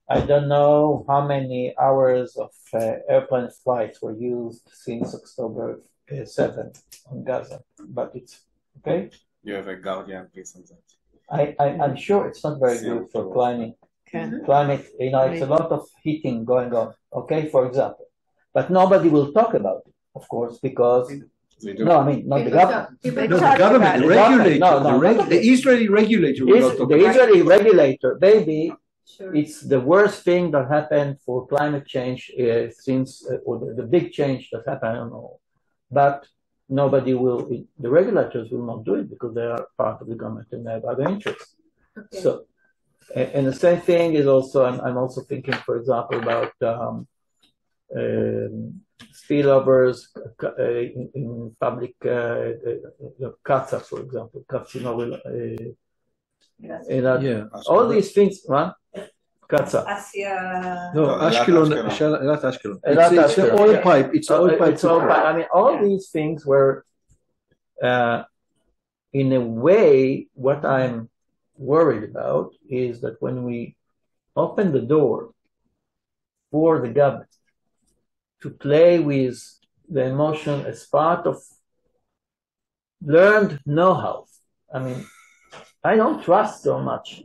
I don't know how many hours of airplane flights were used since October 7 on Gaza, but it's okay. You have a Guardian piece on that. I'm sure it's not very good for climate. Climate, it's a lot of heating going on, okay, for example. But nobody will talk about it, of course, because no, I mean, not the government. No, the government, the regulator, the Israeli regulator will not talk about it. The Israeli regulator, baby. Sure. It's the worst thing that happened for climate change since, or the big change that happened, I don't know. But nobody will, the regulators will not do it because they are part of the government and they have other interests. Okay. So, and the same thing is also, I'm also thinking, for example, about spillovers in public, Qatar, for example, all these things, huh? Qatar. No, Ashkelon, not Ashkelon. It's the oil pipe. It's the oil pipe. I mean, all these things were, in a way, what I'm worried about is that when we open the door for the government to play with the emotion as part of learned know-how, I mean, I don't trust so much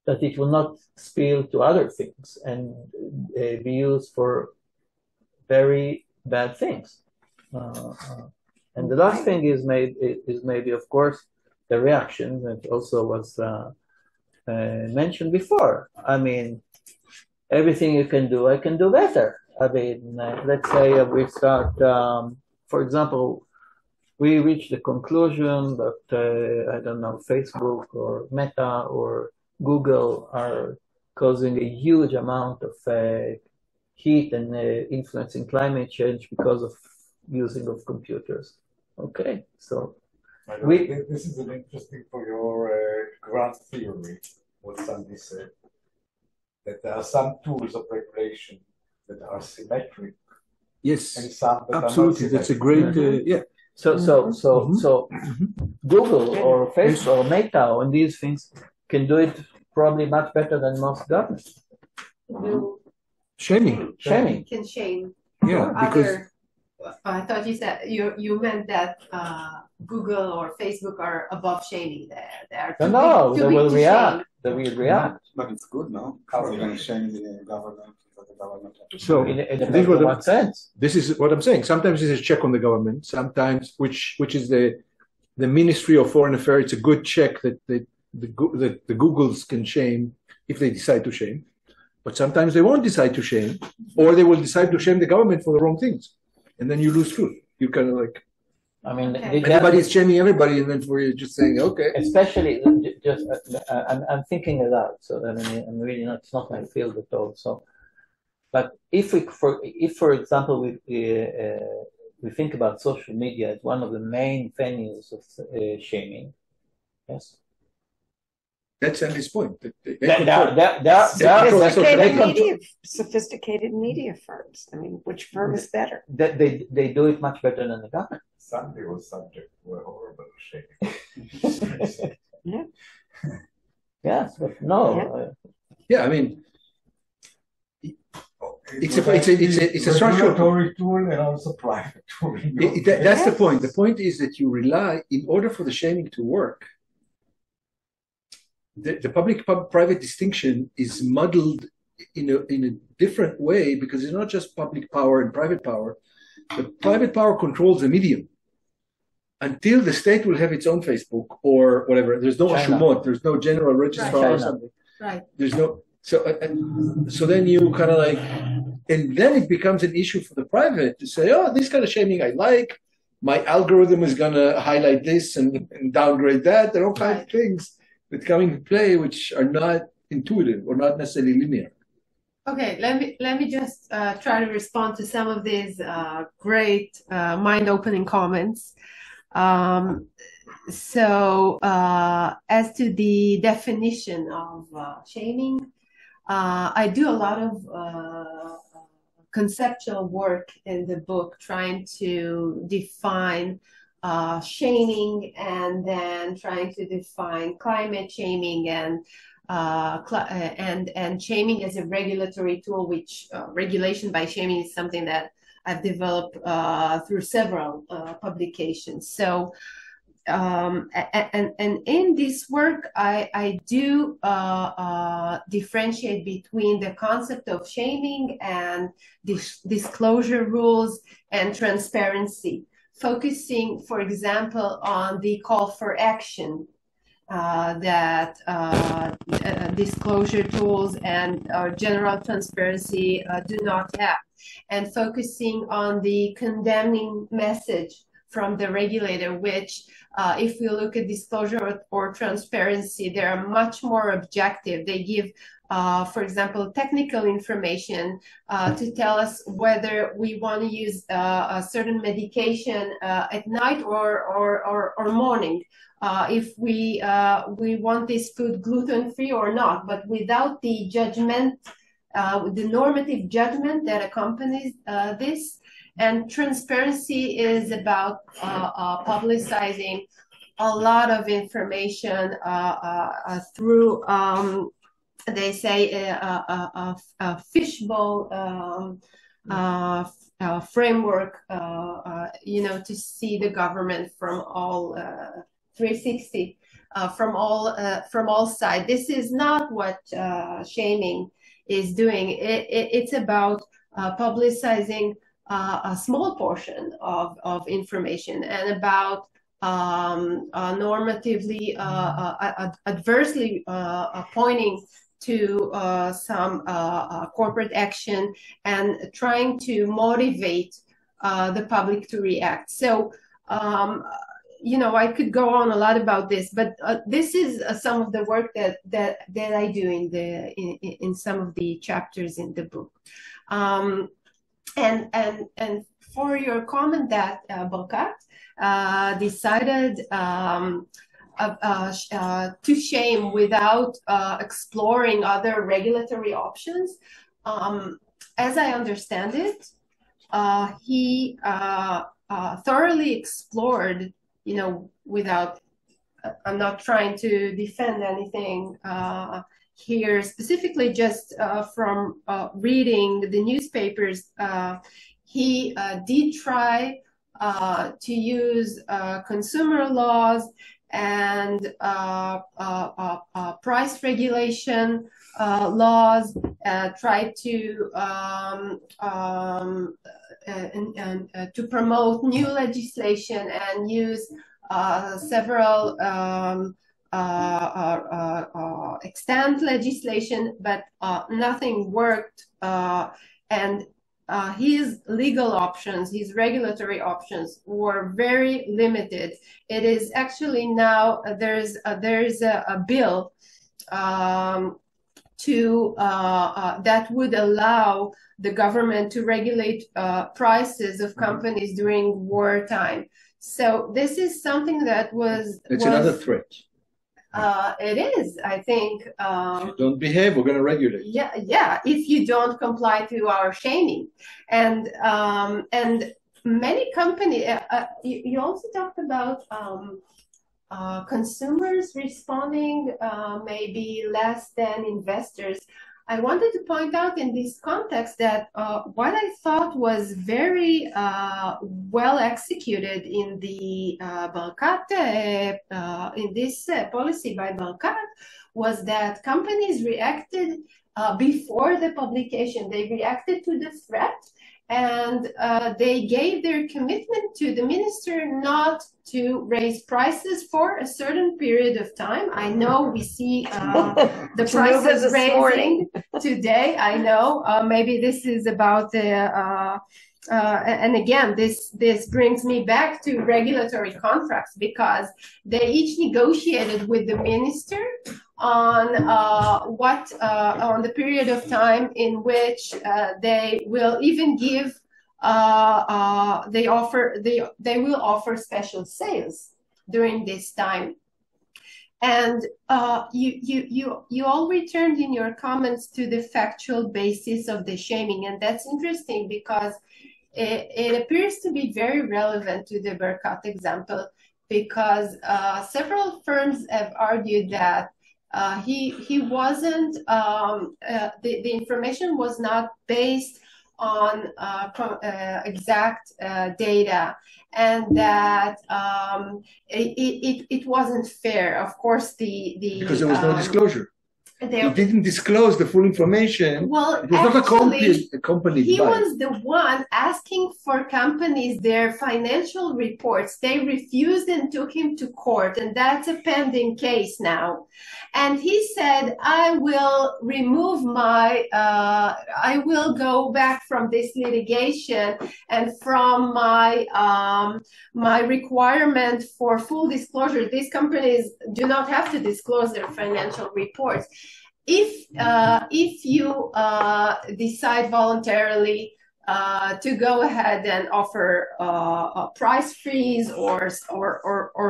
that it will not spill to other things and be used for very bad things. And the last thing is maybe, of course, the reaction that also was mentioned before. I mean, everything you can do, I can do better. I mean, let's say we start, for example, we reach the conclusion that, I don't know, Facebook or Meta or Google are causing a huge amount of heat and influencing climate change because of using of computers. Okay, so this is an interesting for your grant theory, what Sandy said, that there are some tools of regulation that are symmetric. Yes, and some that absolutely. That's a great, yeah. So Google or Facebook or Meta or these things can do it probably much better than most governments. Shaming. Can shame. Yeah, because I thought you said you meant that Google or Facebook are above shaming. They are no, they will react. They will react. But it's good, no? How are you going to shame the government? So in what sense? This is what I'm saying. Sometimes it's a check on the government. Sometimes, which is the Ministry of Foreign Affairs, it's a good check that the Googles can shame if they decide to shame. But sometimes they won't decide to shame, or they will decide to shame the government for the wrong things, and then you lose truth. You kind of like. I mean, everybody's shaming everybody, and then you're just saying, okay. Especially, just I'm thinking it out. So I mean, I'm really not. It's not my field at all. So. But if, for example, we think about social media as one of the main venues of shaming, yes. That's Andy's point. Sophisticated media firms. I mean, which firm is better? They do it much better than the government. Sunday was subject to a horrible shaming. Yeah. Yes, but no. Yeah, I mean. It's a regulatory tool and also private tool. That's the point. The point is that you rely, in order for the shaming to work, the public-private distinction is muddled in a different way because it's not just public power and private power. The private power controls the medium. Until the state will have its own Facebook or whatever, there's no Ashumot, there's no general registrar or something. Right. There's no. So then you kind of like, and then it becomes an issue for the private to say, oh, this kind of shaming I like. My algorithm is going to highlight this and downgrade that. There are all kinds of things that come into play which are not intuitive or not necessarily linear. Okay, let me just try to respond to some of these great mind-opening comments. So as to the definition of shaming, I do a lot of conceptual work in the book trying to define shaming and then trying to define climate shaming and shaming as a regulatory tool, which regulation by shaming is something that I've developed through several publications. So and in this work, I do differentiate between the concept of shaming and disclosure rules and transparency, focusing, for example, on the call for action that disclosure tools and general transparency do not have, and focusing on the condemning message from the regulator, which if we look at disclosure or transparency, they are much more objective. They give, for example, technical information to tell us whether we want to use a certain medication at night or morning. If we want this food gluten-free or not, but without the judgment, the normative judgment that accompanies this. And transparency is about publicizing a lot of information through, they say, a fishbowl framework, to see the government from all 360, from all sides. This is not what shaming is doing. It's about publicizing a small portion of information and about normatively adversely pointing to some corporate action and trying to motivate the public to react. So, I could go on a lot about this, but this is some of the work that I do in some of the chapters in the book. And for your comment that Balkat decided to shame without exploring other regulatory options, as I understand it, he thoroughly explored, without, I'm not trying to defend anything here specifically, just from reading the newspapers, he did try to use consumer laws and price regulation laws, tried to promote new legislation and use several extant legislation, but nothing worked. And his legal options, his regulatory options were very limited. It is actually now there's a bill that would allow the government to regulate prices of companies during wartime. So this is something that was another threat. It is, I think. If you don't behave, we're going to regulate. Yeah. If you don't comply to our shaming, and many companies. You also talked about consumers responding maybe less than investors. I wanted to point out in this context that what I thought was very well executed in the Balkat, in this policy by Balkat, was that companies reacted before the publication. They reacted to the threat, and they gave their commitment to the minister not to raise prices for a certain period of time. I know we see the prices raising today. I know maybe this is about the and again, this brings me back to regulatory contracts, because they each negotiated with the minister on on the period of time in which they will even give they will offer special sales during this time. And you all returned in your comments to the factual basis of the shaming, and that's interesting because it appears to be very relevant to the Berkat example, because several firms have argued that he wasn't the information was not based on exact data, and that it wasn't fair. Of course, because there was no disclosure. He didn't disclose the full information. Well, it was not accompanied. He was the one asking for companies their financial reports. They refused and took him to court, and that's a pending case now. And he said, I will remove I will go back from this litigation and from my requirement for full disclosure. These companies do not have to disclose their financial reports. If you decide voluntarily to go ahead and offer a price freeze or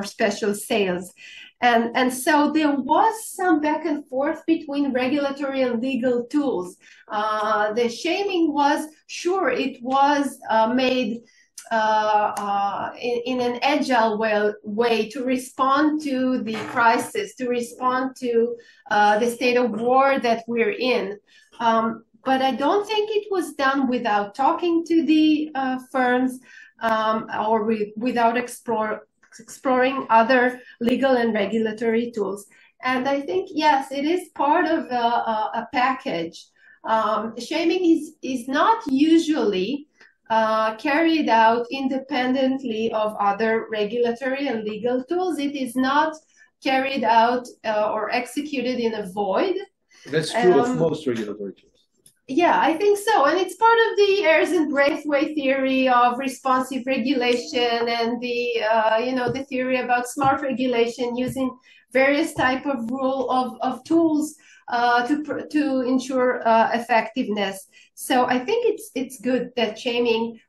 special sales. And so there was some back and forth between regulatory and legal tools. The shaming was, sure, it was made in an agile way to respond to the crisis, to respond to the state of war that we're in. But I don't think it was done without talking to the firms or without exploring other legal and regulatory tools. And I think, yes, it is part of a package. Shaming is not usually carried out independently of other regulatory and legal tools. It is not carried out or executed in a void. That's true of most regulatory tools. Yeah, I think so. And it's part of the Ayers-and-Braithwaite theory of responsive regulation and the, the theory about smart regulation using various type of of tools to ensure effectiveness. So I think it's good that shaming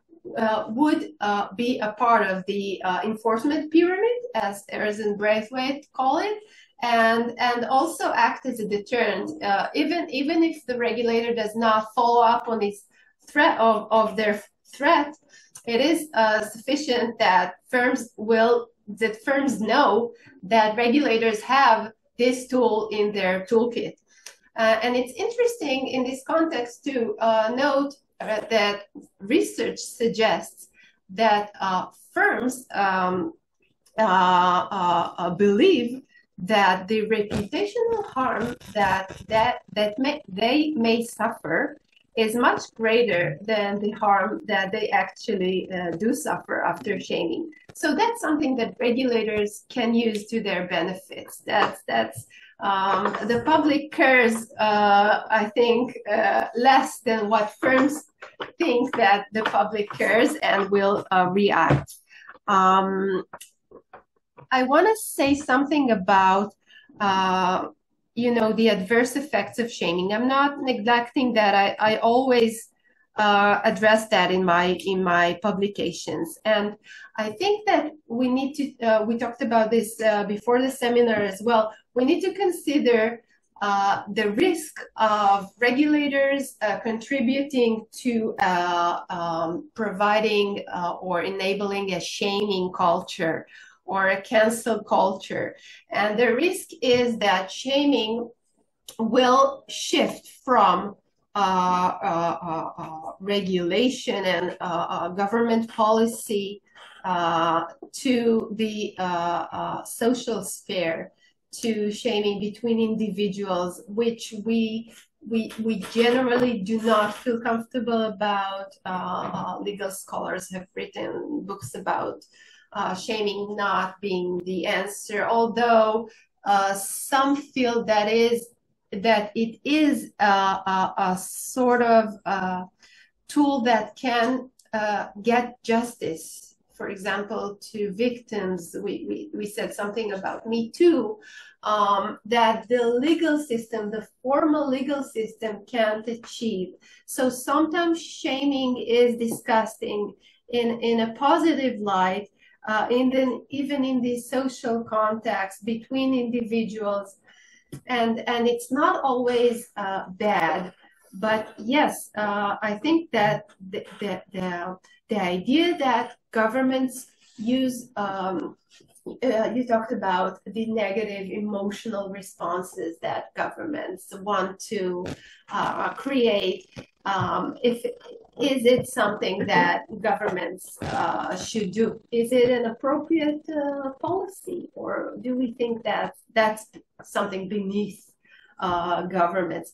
would be a part of the enforcement pyramid, as Ayers-and-Braithwaite call it, and also act as a deterrent. Even if the regulator does not follow up on this threat of their threat, it is sufficient that firms know that regulators have this tool in their toolkit. And it's interesting in this context to note that research suggests that firms believe that the reputational harm that they may suffer is much greater than the harm that they actually do suffer after shaming. So that's something that regulators can use to their benefits. That's the public cares, I think, less than what firms think that the public cares and will react. I want to say something about, the adverse effects of shaming. I'm not neglecting that. I always address that in my publications. And I think that we need to, we talked about this before the seminar as well, we need to consider the risk of regulators contributing to providing or enabling a shaming culture or a cancel culture. And the risk is that shaming will shift from regulation and government policy to the social sphere, to shaming between individuals, which we generally do not feel comfortable about. Legal scholars have written books about shaming not being the answer, although some feel that it is a sort of tool that can get justice. For example, to victims, we said something about Me Too, that the legal system, the formal legal system can't achieve. So sometimes shaming is disgusting in a positive light, even in the social context between individuals, and it's not always bad. But yes, I think that the idea that governments use, you talked about the negative emotional responses that governments want to create. Is it something that governments should do? Is it an appropriate policy, or do we think that that's something beneath governments?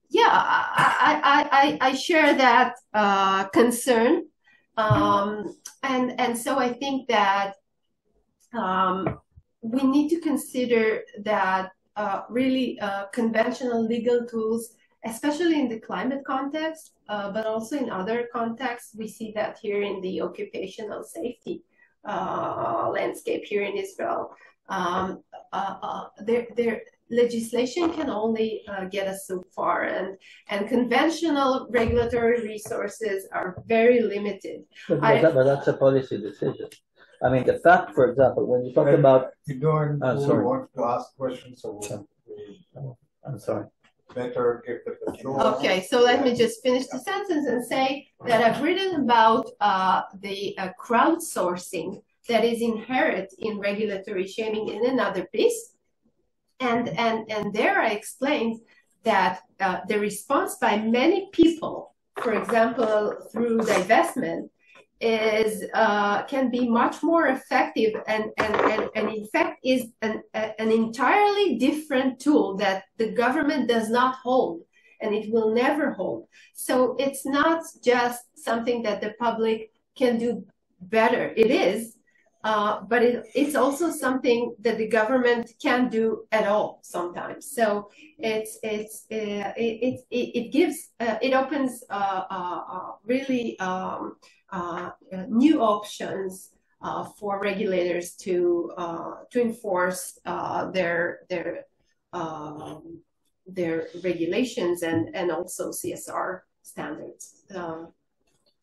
Yeah, I share that concern, and so I think that we need to consider that really conventional legal tools, especially in the climate context, but also in other contexts. We see that here in the occupational safety landscape here in Israel. Their legislation can only get us so far, and conventional regulatory resources are very limited. But that's a policy decision. I mean, the fact, for example, when you talk about... You don't want to ask questions, so I'm sorry. Better give the floor. Okay, so let me just finish the sentence and say that I've written about the crowdsourcing that is inherent in regulatory shaming in another piece. And there I explained that the response by many people, for example, through divestment, can be much more effective and in fact is an entirely different tool that the government does not hold. and it will never hold. So it's not just something that the public can do better. It is, but it's also something that the government can't do at all sometimes. So it gives it opens really new options for regulators to enforce their regulations and also CSR standards.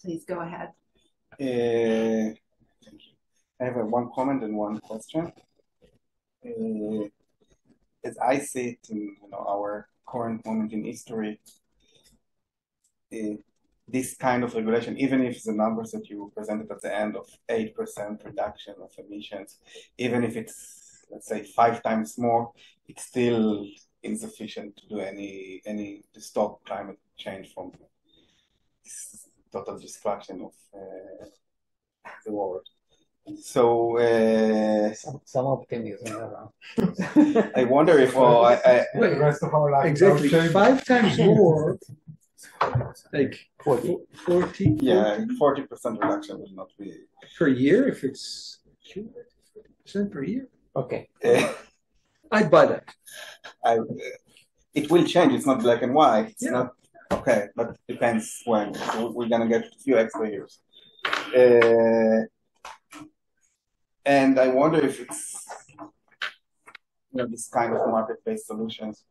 Please go ahead. I have one comment and one question. As I see it in our current moment in history, this kind of regulation, even if the numbers that you presented at the end of 8% reduction of emissions, even if it's, let's say, 5 times more, it's still insufficient to do to stop climate change from this total destruction of the world. So some optimism. I wonder if the rest of our life Exactly, 5 times more, like 40, yeah, 40% reduction will not be per year if it's 40% per year. Okay. I'd buy that. It will change. It's not black and white. It's Yeah. not okay, but depends when. So we're gonna get a few extra years. And I wonder if it's this kind of market-based solutions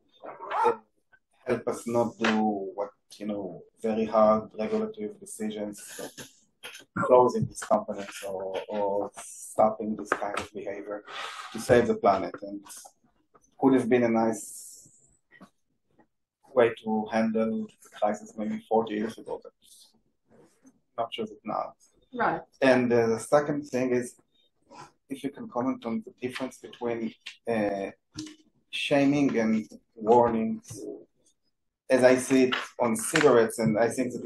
help us not do what very hard regulatory decisions, closing these companies or stopping this kind of behavior to save the planet. And could have been a nice way to handle the crisis maybe 40 years ago, but not sure that now. Right. And the second thing is, if you can comment on the difference between shaming and warnings, as I see it on cigarettes, and I think that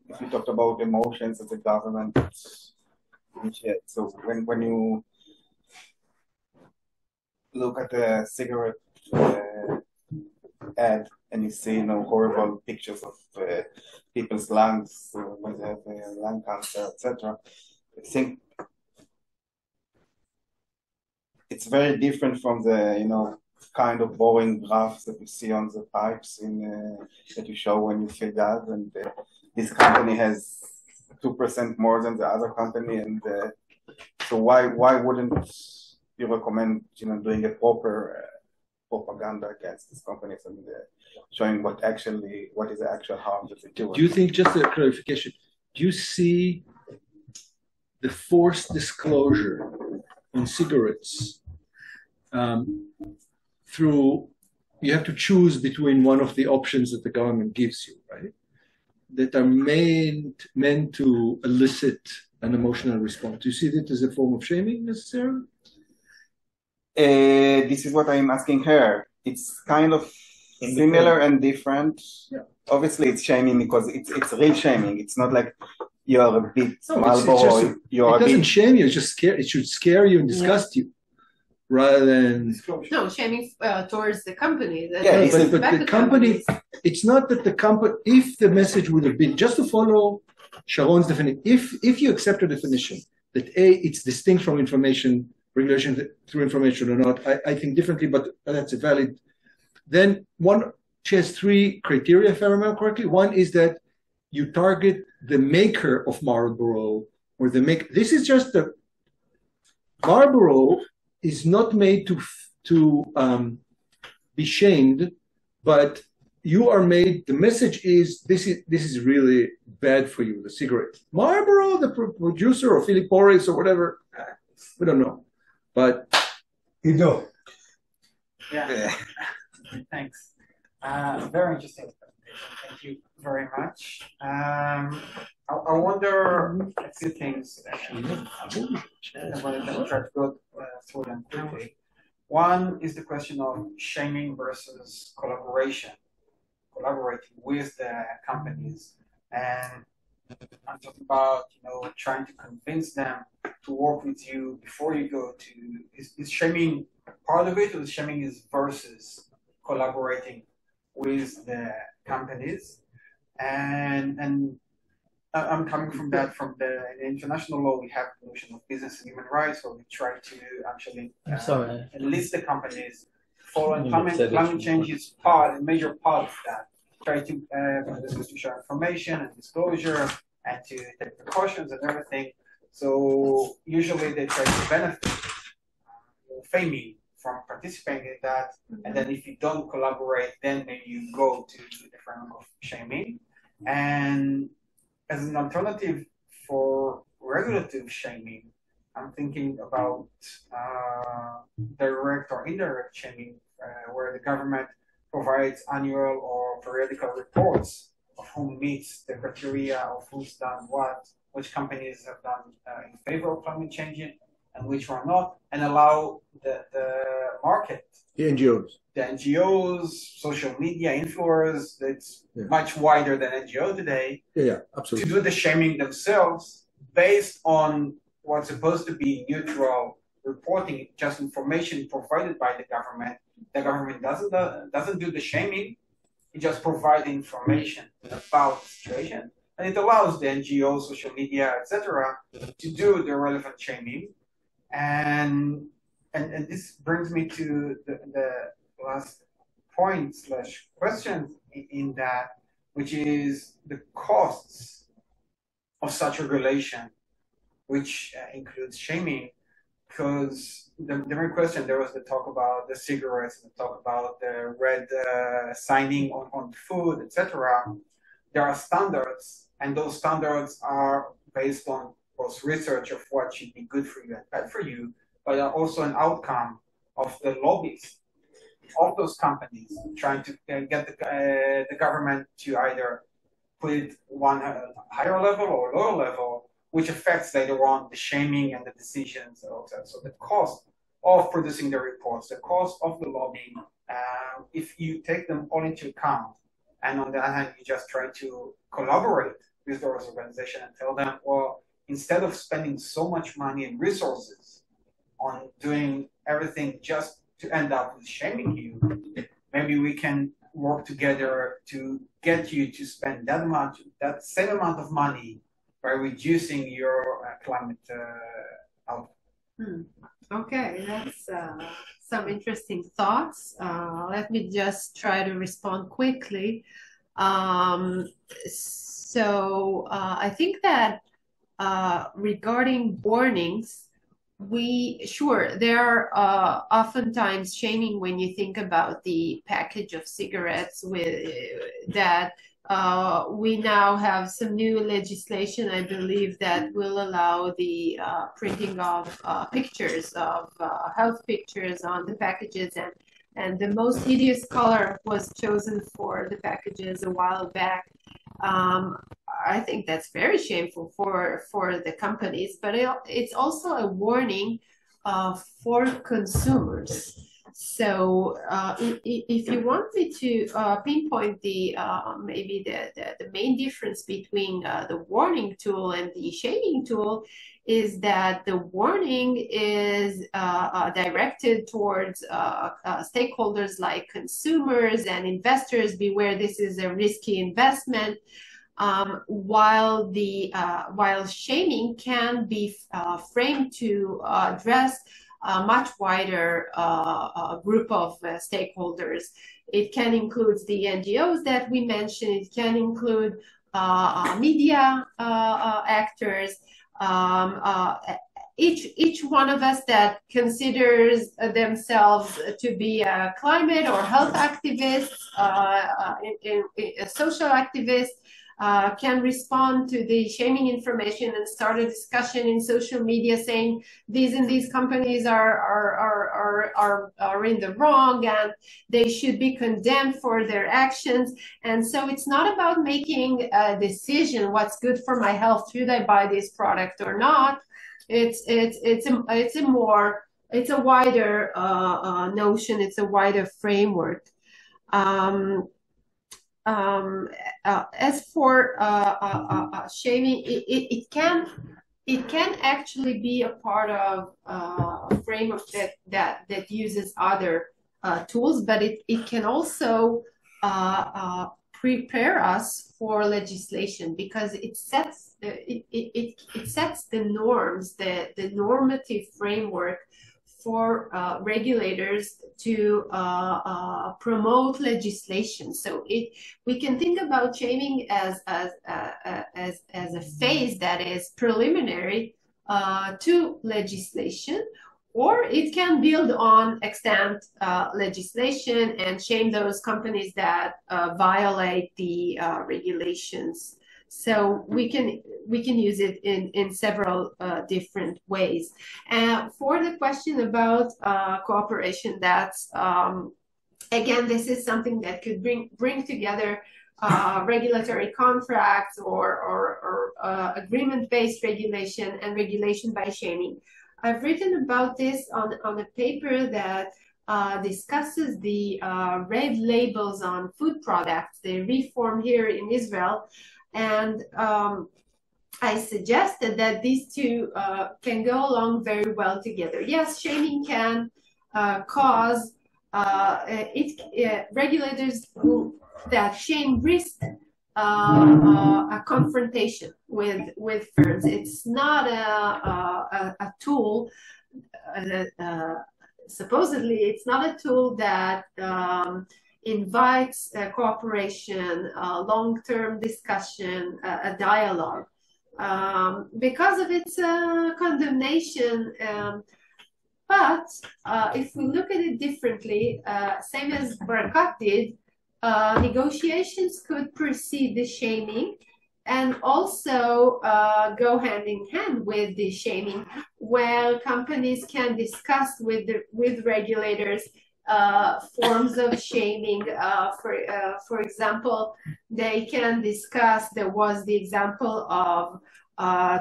if you talked about emotions as a government, so when you look at a cigarette ad and you see horrible pictures of people's lungs when they have lung cancer, etc., I think it's very different from the kind of boring graphs that you see on the pipes that you show when you fill gas, and this company has 2% more than the other company, and so why wouldn't you recommend doing a proper propaganda against these companies and showing what is the actual harm that they do? Do you think, just a clarification, do you see the forced disclosure on cigarettes through, you have to choose between one of the options that the government gives you, right? That are meant to elicit an emotional response. Do you see that as a form of shaming necessarily? This is what I'm asking her. It's kind of similar and different. Yeah. Obviously, it's shaming because it's real shaming. It's not like you're a bit Marlboro. It doesn't shame you. It's just scare. It should scare you and disgust you, rather than shaming towards the company. But the company. It's not that the company. If the message would have been, just to follow Sharon's definition, if you accept her definition that it's distinct from information regulation through information or not, I think differently, but that's a valid. Then she has 3 criteria, if I remember correctly. One is that you target the maker of Marlboro, or this is just the Marlboro is not made to be shamed, but you are made. The message is this is really bad for you. The cigarette, Marlboro, the producer, or Philip Morris, or whatever, we don't know, but you know. Yeah. Thanks. Very interesting presentation. Thank you very much. I wonder a few things. I'm going to try to go through them quickly. One is the question of shaming versus collaborating with the companies. And I'm talking about, trying to convince them to work with you before you go to, is shaming part of it, or the shaming is versus collaborating with the companies, and I'm coming from that. From the in international law, we have the notion of business and human rights, where we try to actually enlist the companies following climate change is a major part of that. Try to share information and disclosure and to take precautions and everything. So usually they try to benefit faming from participating in that. And then if you don't collaborate, then maybe you go to the framework of shaming. And as an alternative for regulative shaming, I'm thinking about direct or indirect shaming, where the government provides annual or periodical reports of who meets the criteria of who's done what, which companies have done in favor of climate change and which are not, and allow the market, the NGOs, social media influencers, that's much wider than NGO today, absolutely, to do the shaming themselves based on what's supposed to be neutral reporting, just information provided by the government. The government doesn't do the shaming; it just provides information about the situation, and it allows the NGOs, social media, etc., to do the relevant shaming. And this brings me to the last point / question in that, which is the costs of such regulation, which includes shaming. Because the main question, there was the talk about the cigarettes, the talk about the red signing on food, etc. There are standards, and those standards are based on both research of what should be good for you and bad for you, but are also an outcome of the lobbies of those companies trying to get the government to either put it one higher level or lower level, which affects later on the shaming and the decisions. So the cost of producing the reports, the cost of the lobbying, if you take them all into account, and on the other hand, you just try to collaborate with those organizations and tell them, well, instead of spending so much money and resources on doing everything just to end up with shaming you, maybe we can work together to get you to spend that same amount of money by reducing your climate output. Okay, that's some interesting thoughts. Let me just try to respond quickly. I think that regarding warnings, there are oftentimes shaming when you think about the package of cigarettes that we now have some new legislation, I believe, that will allow the printing of pictures of health pictures on the packages, and the most hideous color was chosen for the packages a while back. I think that's very shameful for the companies, but it's also a warning for consumers. So if you want me to pinpoint maybe the main difference between the warning tool and the shaming tool, is that the warning is directed towards stakeholders like consumers and investors. Beware, this is a risky investment. While shaming can be framed to address a much wider group of stakeholders. It can include the NGOs that we mentioned. It can include media actors. Each one of us that considers themselves to be a climate or health activist, a social activist, can respond to the shaming information and start a discussion in social media saying these and these companies are in the wrong and they should be condemned for their actions. And so it's not about making a decision, what's good for my health, should I buy this product or not. It's a wider notion. It's a wider framework. As for shaming, it can actually be a part of a framework that uses other tools, but it can also prepare us for legislation, because it sets it sets the norms, the normative framework for regulators to promote legislation. So we can think about shaming as a phase that is preliminary to legislation, or it can build on extant legislation and shame those companies that violate the regulations. So we can use it in several different ways. And for the question about cooperation, that's again, this is something that could bring together regulatory contracts or agreement-based regulation and regulation by shaming. I've written about this on a paper that discusses the red labels on food products, the reform here in Israel. And I suggested that these two can go along very well together. Yes, shaming can cause regulators that shame risk a confrontation with firms. It's not a tool. Supposedly, it's not a tool that invites cooperation, long-term discussion, a dialogue, because of its condemnation. But if we look at it differently, same as Barakat did, negotiations could precede the shaming and also go hand in hand with the shaming, where companies can discuss with regulators forms of shaming. For example, they can discuss. There was the example of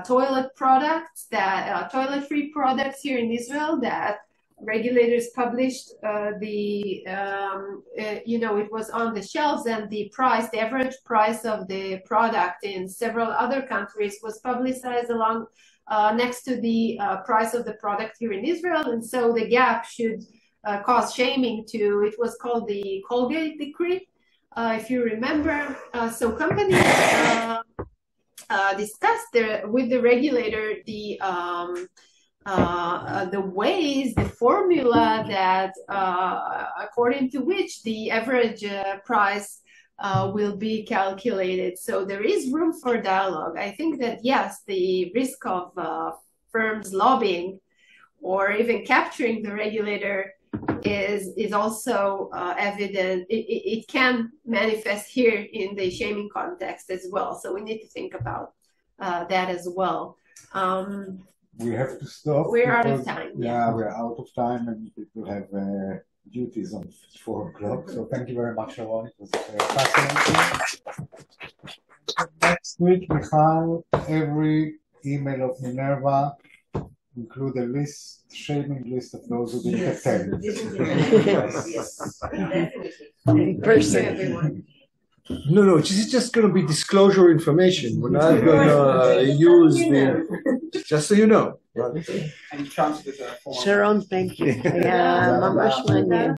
toilet products, that toilet-free products here in Israel, that regulators published it was on the shelves, and the average price of the product in several other countries was publicized along next to the price of the product here in Israel, and so the gap should cause shaming to. It was called the Colgate Decree, if you remember. So companies discussed with the regulator the ways, the formula that according to which the average price will be calculated. So there is room for dialogue. I think that, yes, the risk of firms lobbying or even capturing the regulator is also evident. It can manifest here in the shaming context as well. So we need to think about that as well. We have to stop. We're out of time. Yeah, we're out of time, and people have duties on 4 o'clock. So thank you very much, Sharon. It was fascinating. Next week, Michal, every email of Minerva include a shaming list of those who didn't attend. Yes, definitely. In person. No, this is just going to be disclosure information. We're not going to use just so you know. And Sharon, thank you. Yeah, mamash מעניין.